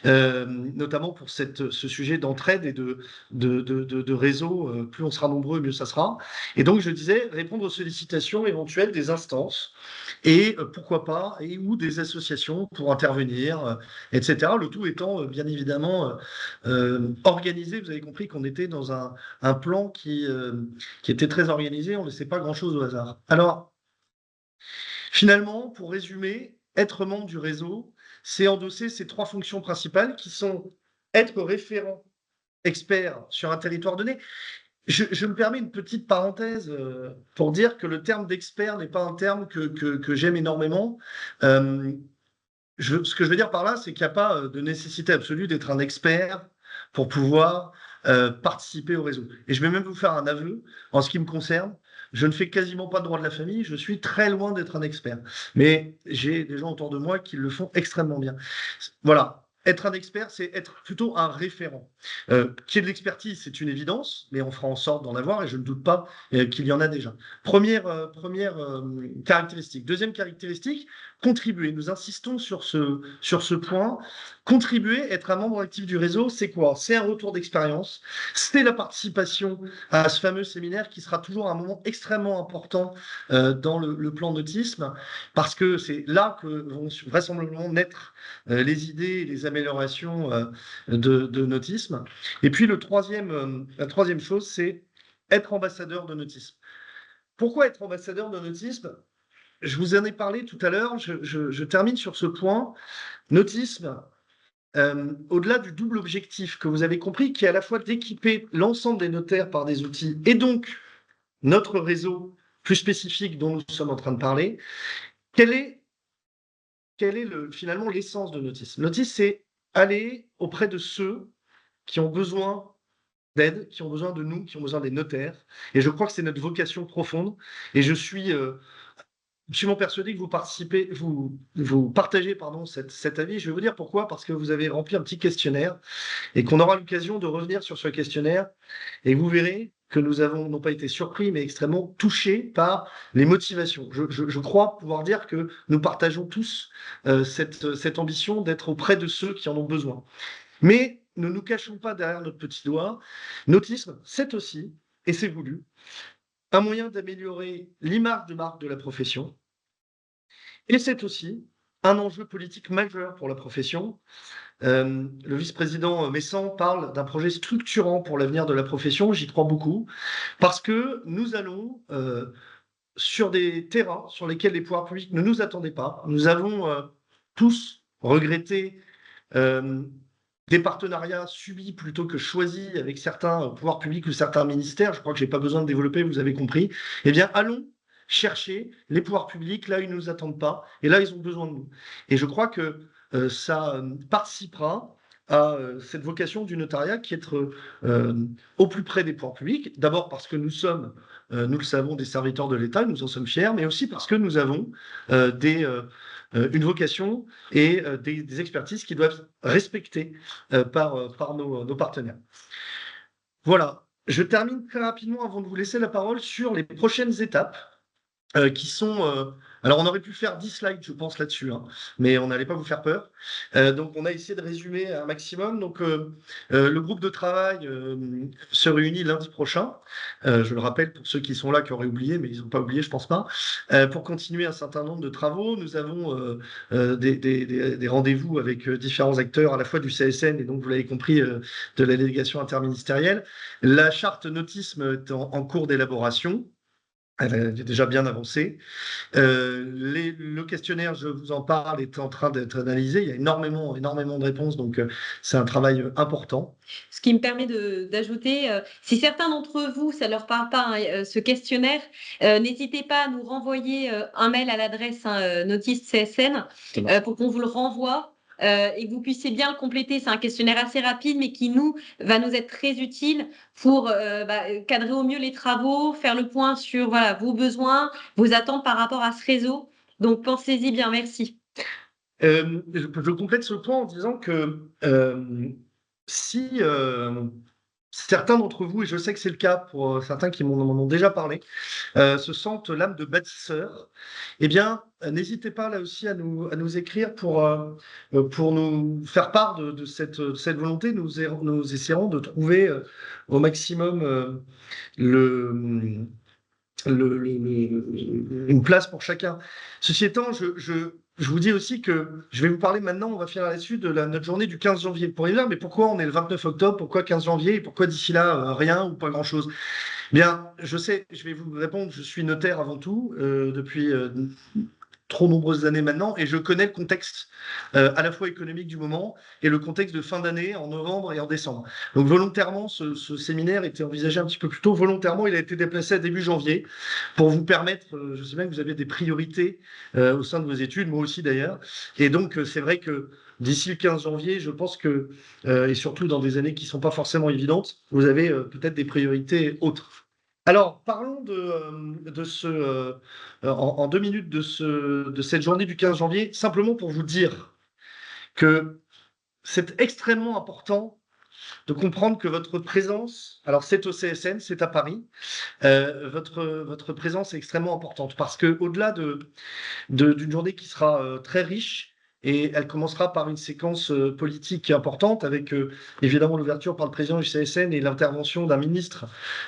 Speaker 1: notamment pour ce sujet d'entraide et de réseau. Plus on sera nombreux, mieux ça sera. Et donc, je disais, répondre aux sollicitations éventuelles des instances et pourquoi pas, ou des associations pour intervenir, etc. Le tout étant bien évidemment organisé. Vous avez compris qu'on était dans un plan qui était très organisé, on ne laissait pas grand-chose au hasard. Alors, finalement, pour résumer, être membre du réseau, c'est endosser ces 3 fonctions principales qui sont être référent, expert sur un territoire donné. Je me permets une petite parenthèse pour dire que le terme d'expert n'est pas un terme que j'aime énormément. Euh, ce que je veux dire par là, c'est qu'il n'y a pas de nécessité absolue d'être un expert pour pouvoir participer au réseau. Et je vais même vous faire un aveu en ce qui me concerne. Je ne fais quasiment pas de droit de la famille, je suis très loin d'être un expert. Mais j'ai des gens autour de moi qui le font extrêmement bien. Voilà. Être un expert, c'est être plutôt un référent. Qu'il y ait de l'expertise, c'est une évidence, mais on fera en sorte d'en avoir et je ne doute pas qu'il y en a déjà. Première caractéristique. Deuxième caractéristique, contribuer. Nous insistons sur ce point. Contribuer, être un membre actif du réseau, c'est quoi? C'est un retour d'expérience, c'est la participation à ce fameux séminaire qui sera toujours un moment extrêmement important dans le plan d'autisme, parce que c'est là que vont vraisemblablement naître les idées et les améliorations de nautisme. Et puis la troisième chose, c'est être ambassadeur de nautisme. Pourquoi être ambassadeur de nautisme? Je vous en ai parlé tout à l'heure, je termine sur ce point. Nautisme, au-delà du double objectif que vous avez compris, qui est à la fois d'équiper l'ensemble des notaires par des outils, et donc notre réseau plus spécifique dont nous sommes en train de parler, quelle est finalement l'essence de Nautisme? Nautisme, c'est aller auprès de ceux qui ont besoin d'aide, qui ont besoin de nous, qui ont besoin des notaires. Et je crois que c'est notre vocation profonde. Et je suis absolument persuadé que vous partagez cet avis. Je vais vous dire pourquoi. Parce que vous avez rempli un petit questionnaire et qu'on aura l'occasion de revenir sur ce questionnaire. Et vous verrez que nous avons non pas été surpris, mais extrêmement touchés par les motivations. Je crois pouvoir dire que nous partageons tous cette ambition d'être auprès de ceux qui en ont besoin. Mais ne nous cachons pas derrière notre petit doigt. Nautisme, c'est aussi, et c'est voulu, un moyen d'améliorer l'image de marque de la profession. Et c'est aussi un enjeu politique majeur pour la profession. Le vice-président Messan parle d'un projet structurant pour l'avenir de la profession. J'y crois beaucoup, parce que nous allons sur des terrains sur lesquels les pouvoirs publics ne nous attendaient pas. Nous avons tous regretté des partenariats subis plutôt que choisis avec certains pouvoirs publics ou certains ministères. Je crois que je n'ai pas besoin de développer, vous avez compris. Eh bien, allons chercher les pouvoirs publics là où ils ne nous attendent pas et là ils ont besoin de nous. Et je crois que ça participera à cette vocation du notariat qui est être au plus près des pouvoirs publics. D'abord parce que nous sommes, nous le savons, des serviteurs de l'État, nous en sommes fiers, mais aussi parce que nous avons une vocation et des expertises qui doivent être respectées par nos partenaires. Voilà, je termine très rapidement avant de vous laisser la parole sur les prochaines étapes qui sont... alors, on aurait pu faire 10 slides, je pense, là-dessus, hein, mais on n'allait pas vous faire peur. Donc, on a essayé de résumer un maximum. Donc, le groupe de travail se réunit lundi prochain. Je le rappelle pour ceux qui sont là, qui auraient oublié, mais ils n'ont pas oublié, je pense pas. Pour continuer un certain nombre de travaux, nous avons des rendez-vous avec différents acteurs, à la fois du CSN et donc, vous l'avez compris, de la délégation interministérielle. La charte nautisme est en cours d'élaboration. Elle est déjà bien avancée. Le questionnaire, je vous en parle, est en train d'être analysé. Il y a énormément de réponses, donc c'est un travail important.
Speaker 3: Ce qui me permet d'ajouter, si certains d'entre vous, ça ne leur parle pas, hein, ce questionnaire, n'hésitez pas à nous renvoyer un mail à l'adresse Nautisme CSN pour qu'on vous le renvoie. Et que vous puissiez bien le compléter. C'est un questionnaire assez rapide, mais qui va nous être très utile pour cadrer au mieux les travaux, faire le point sur vos besoins, vos attentes par rapport à ce réseau. Donc, pensez-y bien. Merci.
Speaker 1: Je complète ce point en disant que si certains d'entre vous, et je sais que c'est le cas pour certains qui m'en ont déjà parlé, se sentent l'âme de bâtisseur, eh bien, n'hésitez pas là aussi à nous écrire pour nous faire part de cette volonté. Nous essaierons de trouver au maximum une place pour chacun. Ceci étant, je vous dis aussi que je vais vous parler maintenant, on va finir là-dessus, de notre journée du 15 janvier. Vous pourriez me dire, mais pourquoi on est le 29 octobre, pourquoi 15 janvier, et pourquoi d'ici là, rien ou pas grand-chose? Bien, je sais, je vais vous répondre, je suis notaire avant tout, depuis trop nombreuses années maintenant, et je connais le contexte à la fois économique du moment et le contexte de fin d'année en novembre et en décembre. Donc volontairement, ce séminaire était envisagé un petit peu plus tôt. Volontairement, il a été déplacé à début janvier pour vous permettre, je sais bien que vous avez des priorités au sein de vos études, moi aussi d'ailleurs. Et donc, c'est vrai que d'ici le 15 janvier, je pense que, et surtout dans des années qui ne sont pas forcément évidentes, vous avez peut-être des priorités autres. Alors, parlons de en 2 minutes de cette journée du 15 janvier, simplement pour vous dire que c'est extrêmement important de comprendre que votre présence, alors c'est au CSN, c'est à Paris, votre présence est extrêmement importante parce que au-delà d'une journée qui sera très riche, et elle commencera par une séquence politique importante avec évidemment l'ouverture par le président du CSN et l'intervention d'un ministre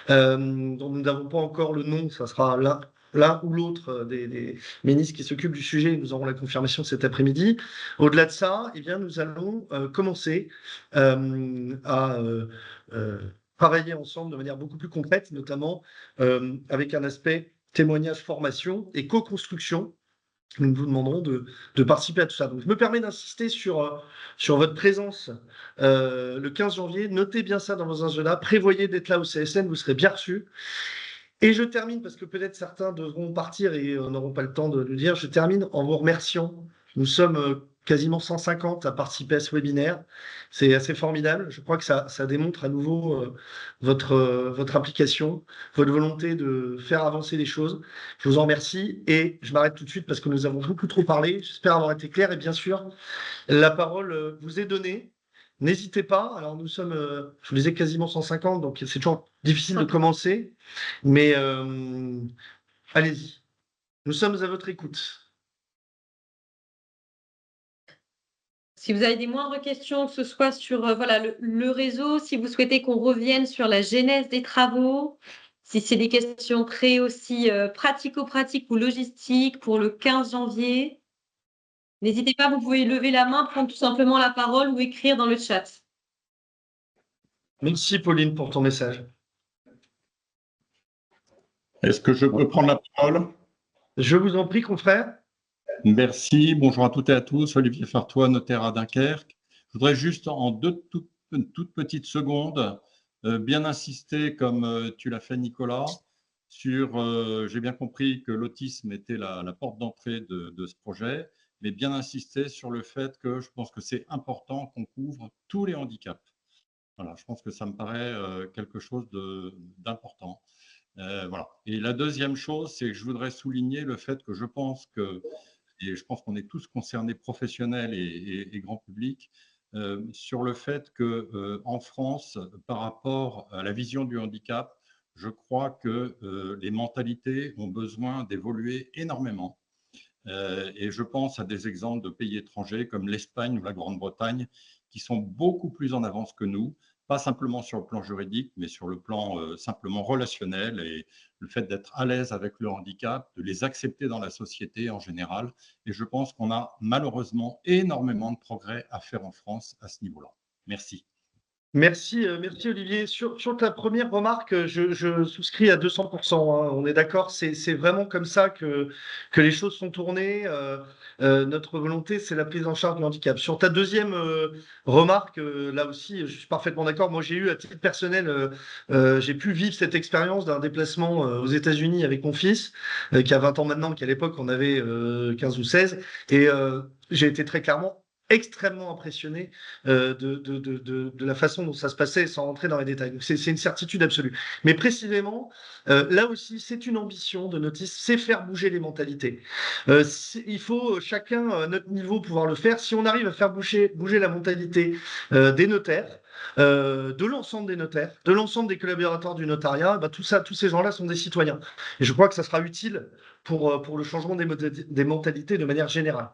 Speaker 1: dont nous n'avons pas encore le nom, ça sera l'un ou l'autre des ministres qui s'occupent du sujet. Nous aurons la confirmation cet après-midi. Au-delà de ça, eh bien, nous allons commencer à travailler ensemble de manière beaucoup plus concrète, notamment avec un aspect témoignage, formation et co-construction. Nous vous demanderons de participer à tout ça. Donc, je me permets d'insister sur votre présence le 15 janvier. Notez bien ça dans vos agendas. Prévoyez d'être là au CSN, vous serez bien reçus. Et je termine, parce que peut-être certains devront partir et n'auront pas le temps de le dire, je termine en vous remerciant. Nous sommes quasiment 150 à participer à ce webinaire. C'est assez formidable. Je crois que ça démontre à nouveau votre implication, votre volonté de faire avancer les choses. Je vous en remercie et je m'arrête tout de suite parce que nous avons beaucoup trop parlé. J'espère avoir été clair et bien sûr, la parole vous est donnée. N'hésitez pas. Alors nous sommes, je vous disais, quasiment 150, donc c'est toujours difficile de commencer, mais allez-y. Nous sommes à votre écoute.
Speaker 3: Si vous avez des moindres questions, que ce soit sur voilà, le réseau, si vous souhaitez qu'on revienne sur la genèse des travaux, si c'est des questions très aussi pratico-pratiques ou logistiques pour le 15 janvier, n'hésitez pas, vous pouvez lever la main, prendre tout simplement la parole ou écrire dans le chat.
Speaker 1: Merci Pauline pour ton message.
Speaker 4: Est-ce que je peux prendre la parole?
Speaker 1: Je vous en prie, confrère.
Speaker 4: Merci. Bonjour à toutes et à tous. Olivier Fartois, notaire à Dunkerque. Je voudrais juste en toutes petites secondes bien insister, comme tu l'as fait Nicolas, sur, j'ai bien compris que l'autisme était la porte d'entrée de ce projet, mais bien insister sur le fait que je pense que c'est important qu'on couvre tous les handicaps. Voilà, je pense que ça me paraît quelque chose d'important. Voilà. Et la deuxième chose, c'est que je voudrais souligner le fait que je pense que, et je pense qu'on est tous concernés, professionnels et grand public, sur le fait que en France, par rapport à la vision du handicap, je crois que les mentalités ont besoin d'évoluer énormément. Et je pense à des exemples de pays étrangers comme l'Espagne ou la Grande-Bretagne qui sont beaucoup plus en avance que nous, pas simplement sur le plan juridique, mais sur le plan simplement relationnel et le fait d'être à l'aise avec le handicap, de les accepter dans la société en général. Et je pense qu'on a malheureusement énormément de progrès à faire en France à ce niveau-là. Merci.
Speaker 1: Merci, merci Olivier. Sur ta première remarque, je souscris à 200%, hein. On est d'accord, c'est vraiment comme ça que les choses sont tournées. Notre volonté, c'est la prise en charge du handicap. Sur ta deuxième remarque, là aussi, je suis parfaitement d'accord. Moi, j'ai eu à titre personnel, j'ai pu vivre cette expérience d'un déplacement aux États-Unis avec mon fils, qui a 20 ans maintenant, qu'à l'époque, on avait 15 ou 16. Et j'ai été très clairement extrêmement impressionné de la façon dont ça se passait sans rentrer dans les détails. Donc c'est une certitude absolue. Mais précisément, là aussi, c'est une ambition de Notis, c'est faire bouger les mentalités. Il faut chacun à notre niveau pouvoir le faire. Si on arrive à faire bouger la mentalité des notaires, de l'ensemble des notaires, de l'ensemble des collaborateurs du notariat, bah, tout ça, tous ces gens-là sont des citoyens. Et je crois que ça sera utile pour le changement des mentalités de manière générale.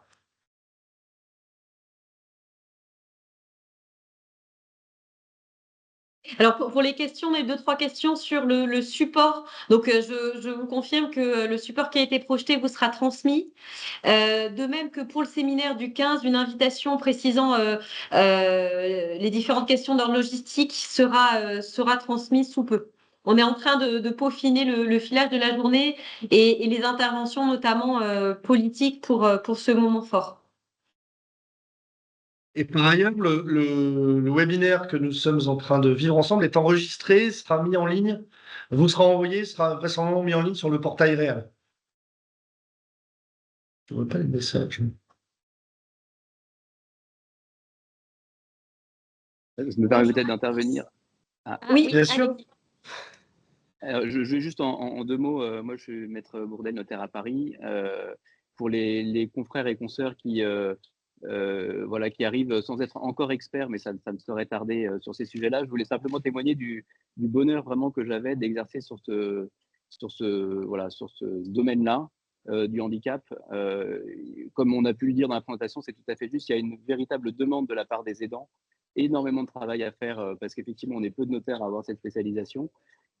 Speaker 3: Alors pour les questions, on a eu 2-3 questions sur le support. Donc je vous confirme que le support qui a été projeté vous sera transmis. De même que pour le séminaire du 15, une invitation précisant les différentes questions d'ordre logistique sera transmise sous peu. on est en train de peaufiner le filage de la journée et les interventions, notamment politiques, pour ce moment fort.
Speaker 1: Et par ailleurs, le webinaire que nous sommes en train de vivre ensemble est enregistré, sera mis en ligne, vous sera envoyé, sera vraisemblablement mis en ligne sur le portail réel. Je ne vois pas les messages.
Speaker 5: Je me permets peut-être d'intervenir.
Speaker 3: Oui,
Speaker 1: bien sûr.
Speaker 3: allez-y.
Speaker 5: Alors, je vais juste en 2 mots. Moi, je suis maître Bourdelle, notaire à Paris. Pour les confrères et consoeurs voilà, qui arrivent sans être encore experts, mais ça ne saurait tarder sur ces sujets-là, je voulais simplement témoigner du bonheur vraiment que j'avais d'exercer sur ce domaine-là du handicap. Comme on a pu le dire dans la présentation, c'est tout à fait juste. Il y a une véritable demande de la part des aidants, énormément de travail à faire parce qu'effectivement, on est peu de notaires à avoir cette spécialisation.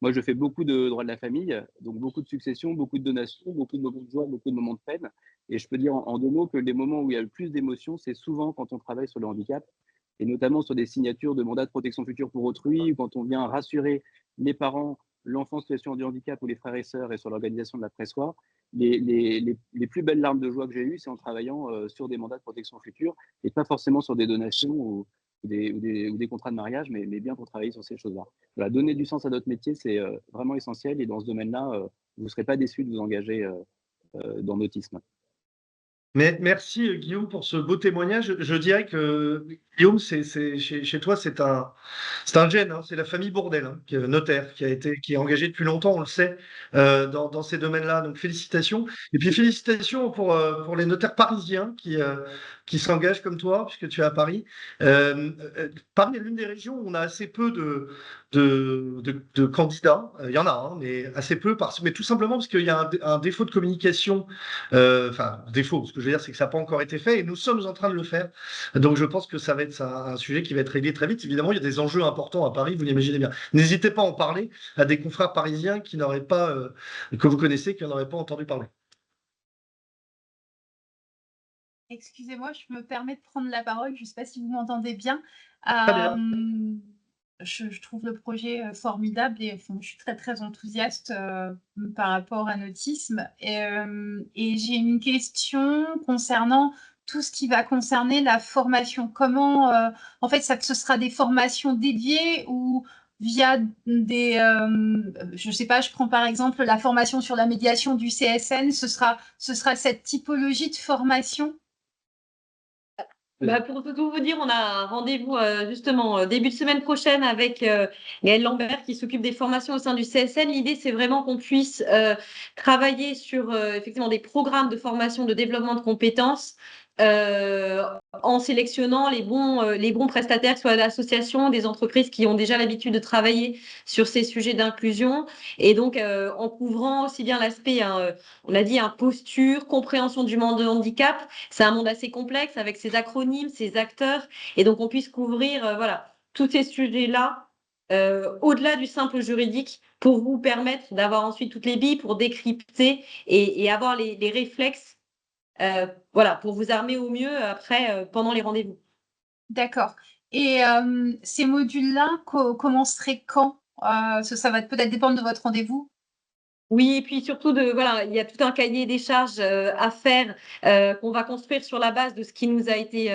Speaker 5: Moi, je fais beaucoup de droit de la famille, donc beaucoup de successions, beaucoup de donations, beaucoup de moments de joie, beaucoup de moments de peine. Et je peux dire en 2 mots que les moments où il y a le plus d'émotions, c'est souvent quand on travaille sur le handicap, et notamment sur des signatures de mandats de protection future pour autrui, ou quand on vient rassurer les parents, l'enfant en situation de handicap ou les frères et sœurs, et sur l'organisation de l'après-soi. Les plus belles larmes de joie que j'ai eues, c'est en travaillant sur des mandats de protection future, et pas forcément sur des donations ou des contrats de mariage, mais bien pour travailler sur ces choses-là. Voilà, donner du sens à notre métier, c'est vraiment essentiel. Et dans ce domaine-là, vous ne serez pas déçus de vous engager dans l'autisme.
Speaker 1: Mais merci Guillaume pour ce beau témoignage. Je dirais que Guillaume, chez toi, c'est un gène, hein, c'est la famille Bourdelle, hein, qui est notaire, qui est engagé depuis longtemps, on le sait, dans ces domaines-là. Donc félicitations. Et puis félicitations pour les notaires parisiens qui s'engagent comme toi, puisque tu es à Paris. Paris est l'une des régions où on a assez peu de candidats. Il y en a, hein, mais assez peu, mais tout simplement parce qu'il y a un défaut de communication. Enfin, défaut, ce que je veux dire, c'est que ça n'a pas encore été fait et nous sommes en train de le faire. Donc, je pense que ça va être un sujet qui va être réglé très vite. Évidemment, il y a des enjeux importants à Paris, vous l'imaginez bien. N'hésitez pas à en parler à des confrères parisiens qui n'auraient pas, que vous connaissez, qui n'auraient pas entendu parler.
Speaker 6: Excusez-moi, je me permets de prendre la parole. Je ne sais pas si vous m'entendez bien.
Speaker 1: Très bien.
Speaker 6: Je trouve le projet formidable et je suis très, très enthousiaste par rapport à l'autisme. Et j'ai une question concernant tout ce qui va concerner la formation. Comment, en fait, ce sera des formations dédiées ou via je ne sais pas, je prends par exemple la formation sur la médiation du CSN, ce sera cette typologie de formation?
Speaker 3: Pour tout vous dire, on a un rendez-vous justement début de semaine prochaine avec Gaëlle Lambert qui s'occupe des formations au sein du CSN. L'idée, c'est vraiment qu'on puisse travailler sur effectivement des programmes de formation de développement de compétences en sélectionnant les bons prestataires, soit d'associations, des entreprises qui ont déjà l'habitude de travailler sur ces sujets d'inclusion, et donc en couvrant aussi bien l'aspect, on a dit, posture, compréhension du monde de handicap. C'est un monde assez complexe avec ses acronymes, ses acteurs, et donc on puisse couvrir voilà, tous ces sujets-là au-delà du simple juridique pour vous permettre d'avoir ensuite toutes les billes pour décrypter et avoir les réflexes voilà, pour vous armer au mieux après, pendant les rendez-vous.
Speaker 6: D'accord. Et ces modules-là commenceraient quand? Ça va peut-être dépendre de votre rendez-vous.
Speaker 3: Oui, et puis surtout voilà, il y a tout un cahier des charges à faire qu'on va construire sur la base de ce qui nous a été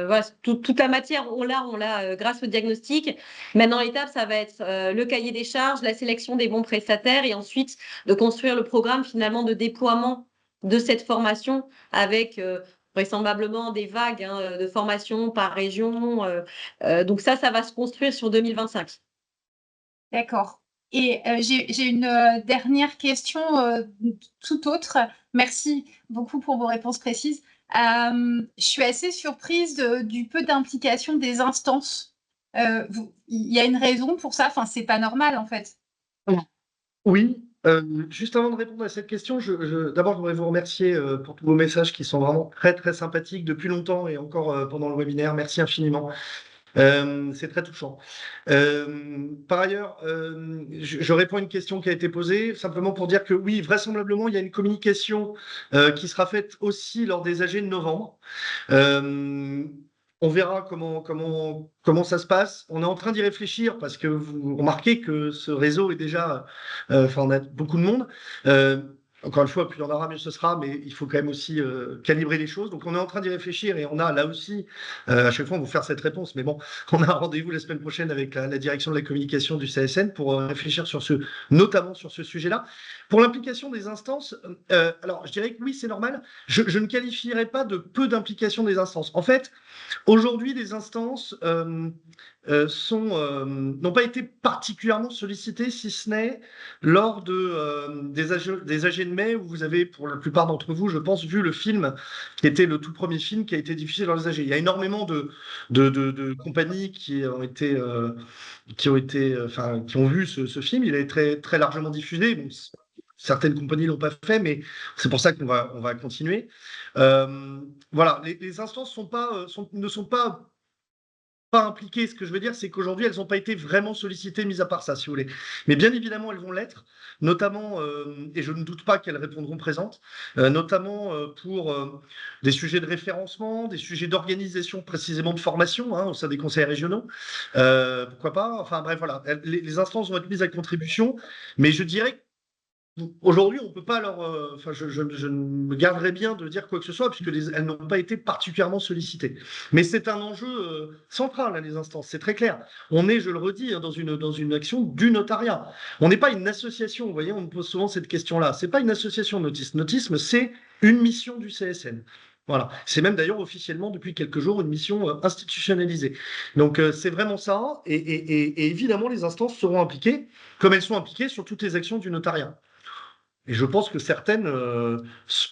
Speaker 3: voilà, toute la matière, on l'a grâce au diagnostic. Maintenant, l'étape, ça va être le cahier des charges, la sélection des bons prestataires et ensuite de construire le programme finalement de déploiement de cette formation avec vraisemblablement des vagues de formation par région. Donc ça va se construire sur 2025.
Speaker 6: D'accord. Et j'ai une dernière question tout autre. Merci beaucoup pour vos réponses précises. Je suis assez surprise du peu d'implication des instances. Il y a une raison pour ça? Enfin, c'est pas normal en fait.
Speaker 1: Oui, juste avant de répondre à cette question, d'abord, je voudrais vous remercier pour tous vos messages qui sont vraiment très, très sympathiques depuis longtemps et encore pendant le webinaire. Merci infiniment. C'est très touchant. Par ailleurs, je réponds à une question qui a été posée, simplement pour dire que oui, vraisemblablement, il y a une communication qui sera faite aussi lors des AG de novembre. On verra comment ça se passe. On est en train d'y réfléchir parce que vous remarquez que ce réseau est déjà, enfin, on a beaucoup de monde. Encore une fois, plus il y en aura, mieux ce sera, mais il faut quand même aussi calibrer les choses. Donc, on est en train d'y réfléchir et on a là aussi, à chaque fois, on va vous faire cette réponse, mais bon, on a un rendez-vous la semaine prochaine avec la direction de la communication du CSN pour réfléchir notamment sur ce sujet-là. Pour l'implication des instances, alors je dirais que oui, c'est normal. Je ne qualifierais pas de peu d'implication des instances. En fait, aujourd'hui, les instances n'ont pas été particulièrement sollicitées, si ce n'est lors des AG de mai, où vous avez, pour la plupart d'entre vous, je pense, vu le film, qui était le tout premier film qui a été diffusé dans les AG. Il y a énormément de compagnies qui ont vu ce film. Il a été très, très largement diffusé. Bon, certaines compagnies l'ont pas fait, mais c'est pour ça qu'on va continuer. Voilà, les instances ne sont pas impliquées. Ce que je veux dire, c'est qu'aujourd'hui, elles n'ont pas été vraiment sollicitées, mis à part ça, si vous voulez. Mais bien évidemment, elles vont l'être, notamment, et je ne doute pas qu'elles répondront présentes, notamment pour des sujets de référencement, des sujets d'organisation, précisément de formation, hein, au sein des conseils régionaux. Pourquoi pas? Enfin bref, voilà. Les instances vont être mises à contribution, mais je dirais que aujourd'hui, on peut pas leur. Enfin, je me garderais bien de dire quoi que ce soit, puisque elles n'ont pas été particulièrement sollicitées. Mais c'est un enjeu central, hein, les instances, c'est très clair. On est, je le redis, hein, dans une action du notariat. On n'est pas une association, vous voyez, on me pose souvent cette question-là. C'est pas une association Notisme. Notisme, c'est une mission du CSN. Voilà. C'est même d'ailleurs officiellement, depuis quelques jours, une mission institutionnalisée. Donc, c'est vraiment ça. Et évidemment, les instances seront impliquées, comme elles sont impliquées sur toutes les actions du notariat. Et je pense que certaines,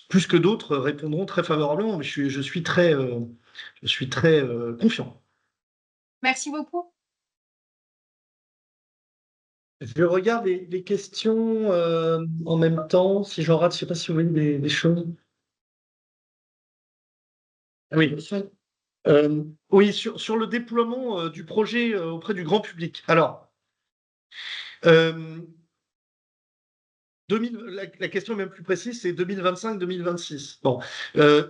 Speaker 1: plus que d'autres, répondront très favorablement, mais je suis très confiant.
Speaker 6: Merci beaucoup.
Speaker 1: Je regarde les questions en même temps. Si j'en rate, je ne sais pas si vous voyez des choses. Oui. Oui, sur le déploiement du projet auprès du grand public. Alors, la question est même plus précise, c'est 2025-2026. Bon,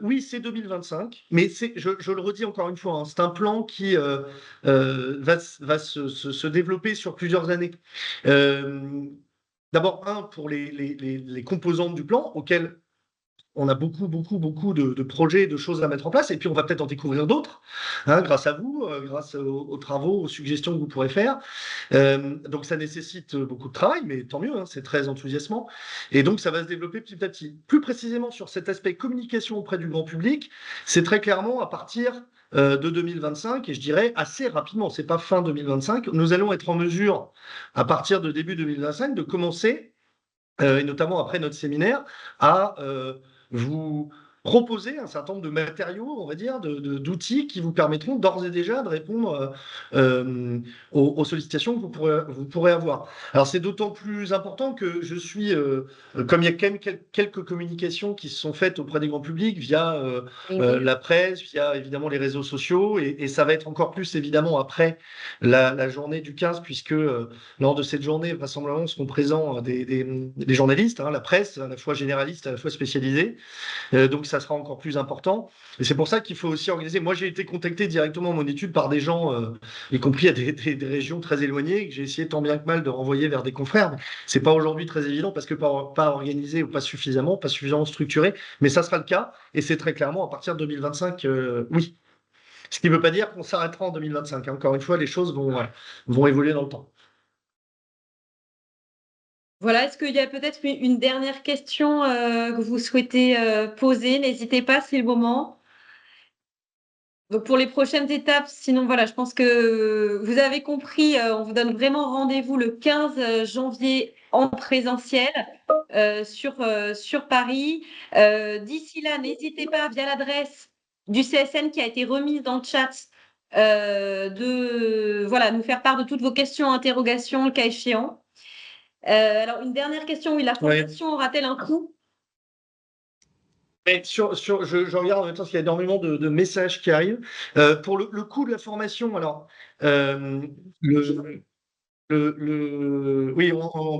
Speaker 1: oui, c'est 2025, mais je le redis encore une fois, hein, c'est un plan qui va se développer sur plusieurs années. D'abord, pour les composantes du plan, auxquelles on a beaucoup de projets, de choses à mettre en place, et puis on va peut-être en découvrir d'autres, hein, grâce à vous, grâce aux travaux, aux suggestions que vous pourrez faire. Donc ça nécessite beaucoup de travail, mais tant mieux, hein, c'est très enthousiasmant. Et donc ça va se développer petit à petit. Plus précisément sur cet aspect communication auprès du grand public, c'est très clairement à partir de 2025, et je dirais assez rapidement, c'est pas fin 2025, nous allons être en mesure, à partir de début 2025, de commencer, et notamment après notre séminaire, à vous proposer un certain nombre de matériaux, on va dire, d'outils qui vous permettront d'ores et déjà de répondre aux sollicitations que vous pourrez avoir. Alors c'est d'autant plus important que je suis, comme il y a quand même quelques communications qui se sont faites auprès des grands publics via la presse, via évidemment les réseaux sociaux, et ça va être encore plus évidemment après la journée du 15, puisque lors de cette journée, vraisemblablement, seront présents des journalistes, hein, la presse, à la fois généraliste, à la fois spécialisée. Donc ça sera encore plus important. Et c'est pour ça qu'il faut aussi organiser. Moi, j'ai été contacté directement à mon étude par des gens, y compris à des régions très éloignées, que j'ai essayé tant bien que mal de renvoyer vers des confrères. C'est pas aujourd'hui très évident parce que pas organisé ou pas suffisamment structuré. Mais ça sera le cas. Et c'est très clairement à partir de 2025, oui. Ce qui ne veut pas dire qu'on s'arrêtera en 2025. Hein. Encore une fois, les choses vont évoluer dans le temps.
Speaker 3: Voilà, est-ce qu'il y a peut-être une dernière question que vous souhaitez poser? N'hésitez pas, c'est le moment. Donc pour les prochaines étapes, sinon voilà, je pense que vous avez compris, on vous donne vraiment rendez-vous le 15 janvier en présentiel sur Paris. D'ici là, n'hésitez pas via l'adresse du CSN qui a été remise dans le chat de nous faire part de toutes vos questions, interrogations, le cas échéant. Alors, une dernière question, oui, la formation aura-t-elle un coût?
Speaker 1: Mais je regarde en même temps parce qu'il y a énormément de messages qui arrivent. Pour le coût de la formation, alors, oui,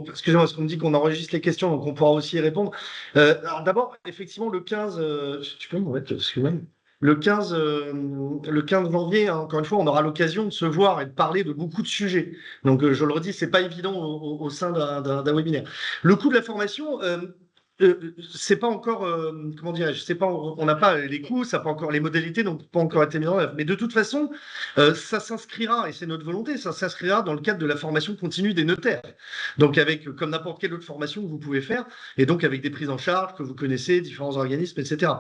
Speaker 1: excusez-moi, parce qu'on me dit qu'on enregistre les questions, donc on pourra aussi y répondre. Alors d'abord, effectivement, le 15, tu peux me mettre, excusez-moi. le 15 janvier, hein, encore une fois, on aura l'occasion de se voir et de parler de beaucoup de sujets. Donc, je le redis, c'est pas évident au sein d'un webinaire. Le coût de la formation, c'est pas encore, comment dirais-je, c'est pas, on n'a pas les coûts, ça n'a pas encore les modalités, donc pas encore été mis en œuvre. Mais de toute façon, ça s'inscrira, et c'est notre volonté, ça s'inscrira dans le cadre de la formation continue des notaires. Donc avec, comme n'importe quelle autre formation que vous pouvez faire, et donc avec des prises en charge que vous connaissez, différents organismes, etc.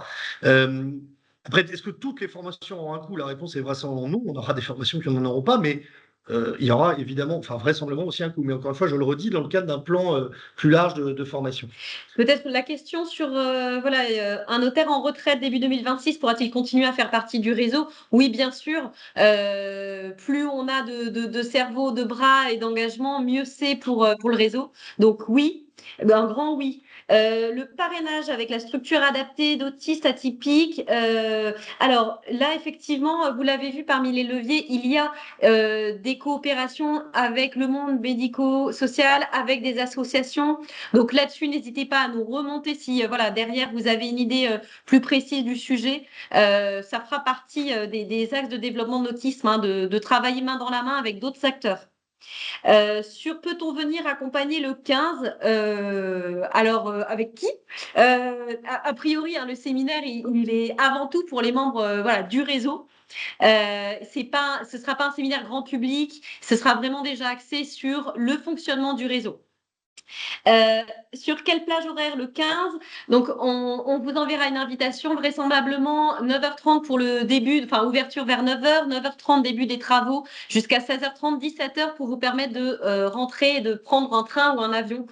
Speaker 1: Après, est-ce que toutes les formations auront un coût? La réponse est vraisemblablement non. On aura des formations qui n'en auront pas, mais il y aura évidemment, enfin vraisemblablement aussi un coût. Mais encore une fois, je le redis, dans le cadre d'un plan plus large de formation.
Speaker 3: Peut-être la question sur un notaire en retraite début 2026 pourra-t-il continuer à faire partie du réseau? Oui, bien sûr. Plus on a de cerveau, de bras et d'engagement, mieux c'est pour le réseau. Donc oui, un grand oui. Le parrainage avec la structure adaptée d'autistes atypiques. Alors là, effectivement, vous l'avez vu parmi les leviers, il y a des coopérations avec le monde médico-social, avec des associations. Donc là-dessus, n'hésitez pas à nous remonter si derrière vous avez une idée plus précise du sujet. Ça fera partie des axes de développement de l'autisme, hein, de travailler main dans la main avec d'autres acteurs. Sur peut-on venir accompagner le 15 alors, avec qui a priori, hein, le séminaire, il est avant tout pour les membres du réseau. Ce sera pas un séminaire grand public, ce sera vraiment déjà axé sur le fonctionnement du réseau. Sur quelle plage horaire? Le 15. Donc, on vous enverra une invitation, vraisemblablement 9h30 pour le début, enfin, ouverture vers 9h, 9h30 début des travaux, jusqu'à 16h30, 17h pour vous permettre de rentrer et de prendre un train ou un avion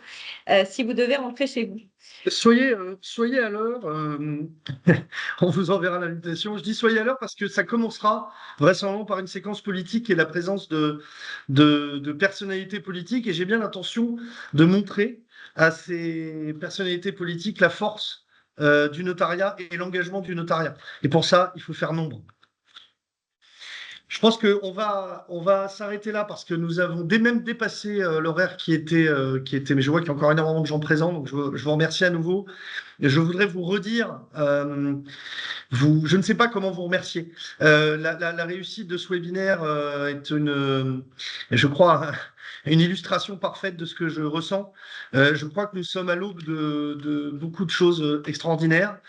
Speaker 3: si vous devez rentrer chez vous.
Speaker 1: Soyez à l'heure. On vous enverra l'invitation. Je dis soyez à l'heure parce que ça commencera vraisemblablement par une séquence politique et la présence de personnalités politiques. Et j'ai bien l'intention de montrer à ces personnalités politiques la force du notariat et l'engagement du notariat. Et pour ça, il faut faire nombre. Je pense qu'on va s'arrêter là parce que nous avons même dépassé l'horaire qui était, mais je vois qu'il y a encore énormément de gens présents, donc je vous remercie à nouveau. Je voudrais vous redire, je ne sais pas comment vous remercier. La réussite de ce webinaire est je crois, une illustration parfaite de ce que je ressens. Je crois que nous sommes à l'aube de beaucoup de choses extraordinaires.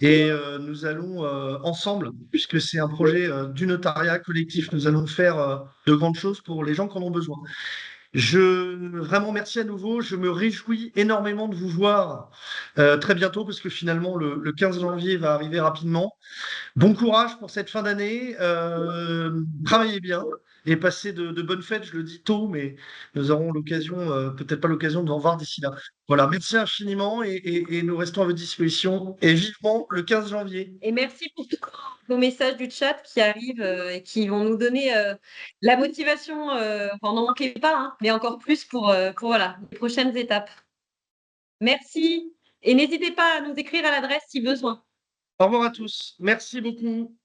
Speaker 1: Et nous allons ensemble, puisque c'est un projet du notariat collectif, nous allons faire de grandes choses pour les gens qui en ont besoin. Vraiment merci à nouveau. Je me réjouis énormément de vous voir très bientôt, parce que finalement, le 15 janvier va arriver rapidement. Bon courage pour cette fin d'année. Travaillez bien et passez de bonnes fêtes. Je le dis tôt, mais nous aurons l'occasion, peut-être pas l'occasion de vous revoir d'ici là. Voilà, merci infiniment et nous restons à votre disposition. Et vivement le 15 janvier.
Speaker 3: Et merci pour tous vos messages du chat qui arrivent et qui vont nous donner la motivation. N'en manquez pas, hein, mais encore plus pour les prochaines étapes. Merci. Et n'hésitez pas à nous écrire à l'adresse si besoin.
Speaker 1: Au revoir à tous. Merci beaucoup.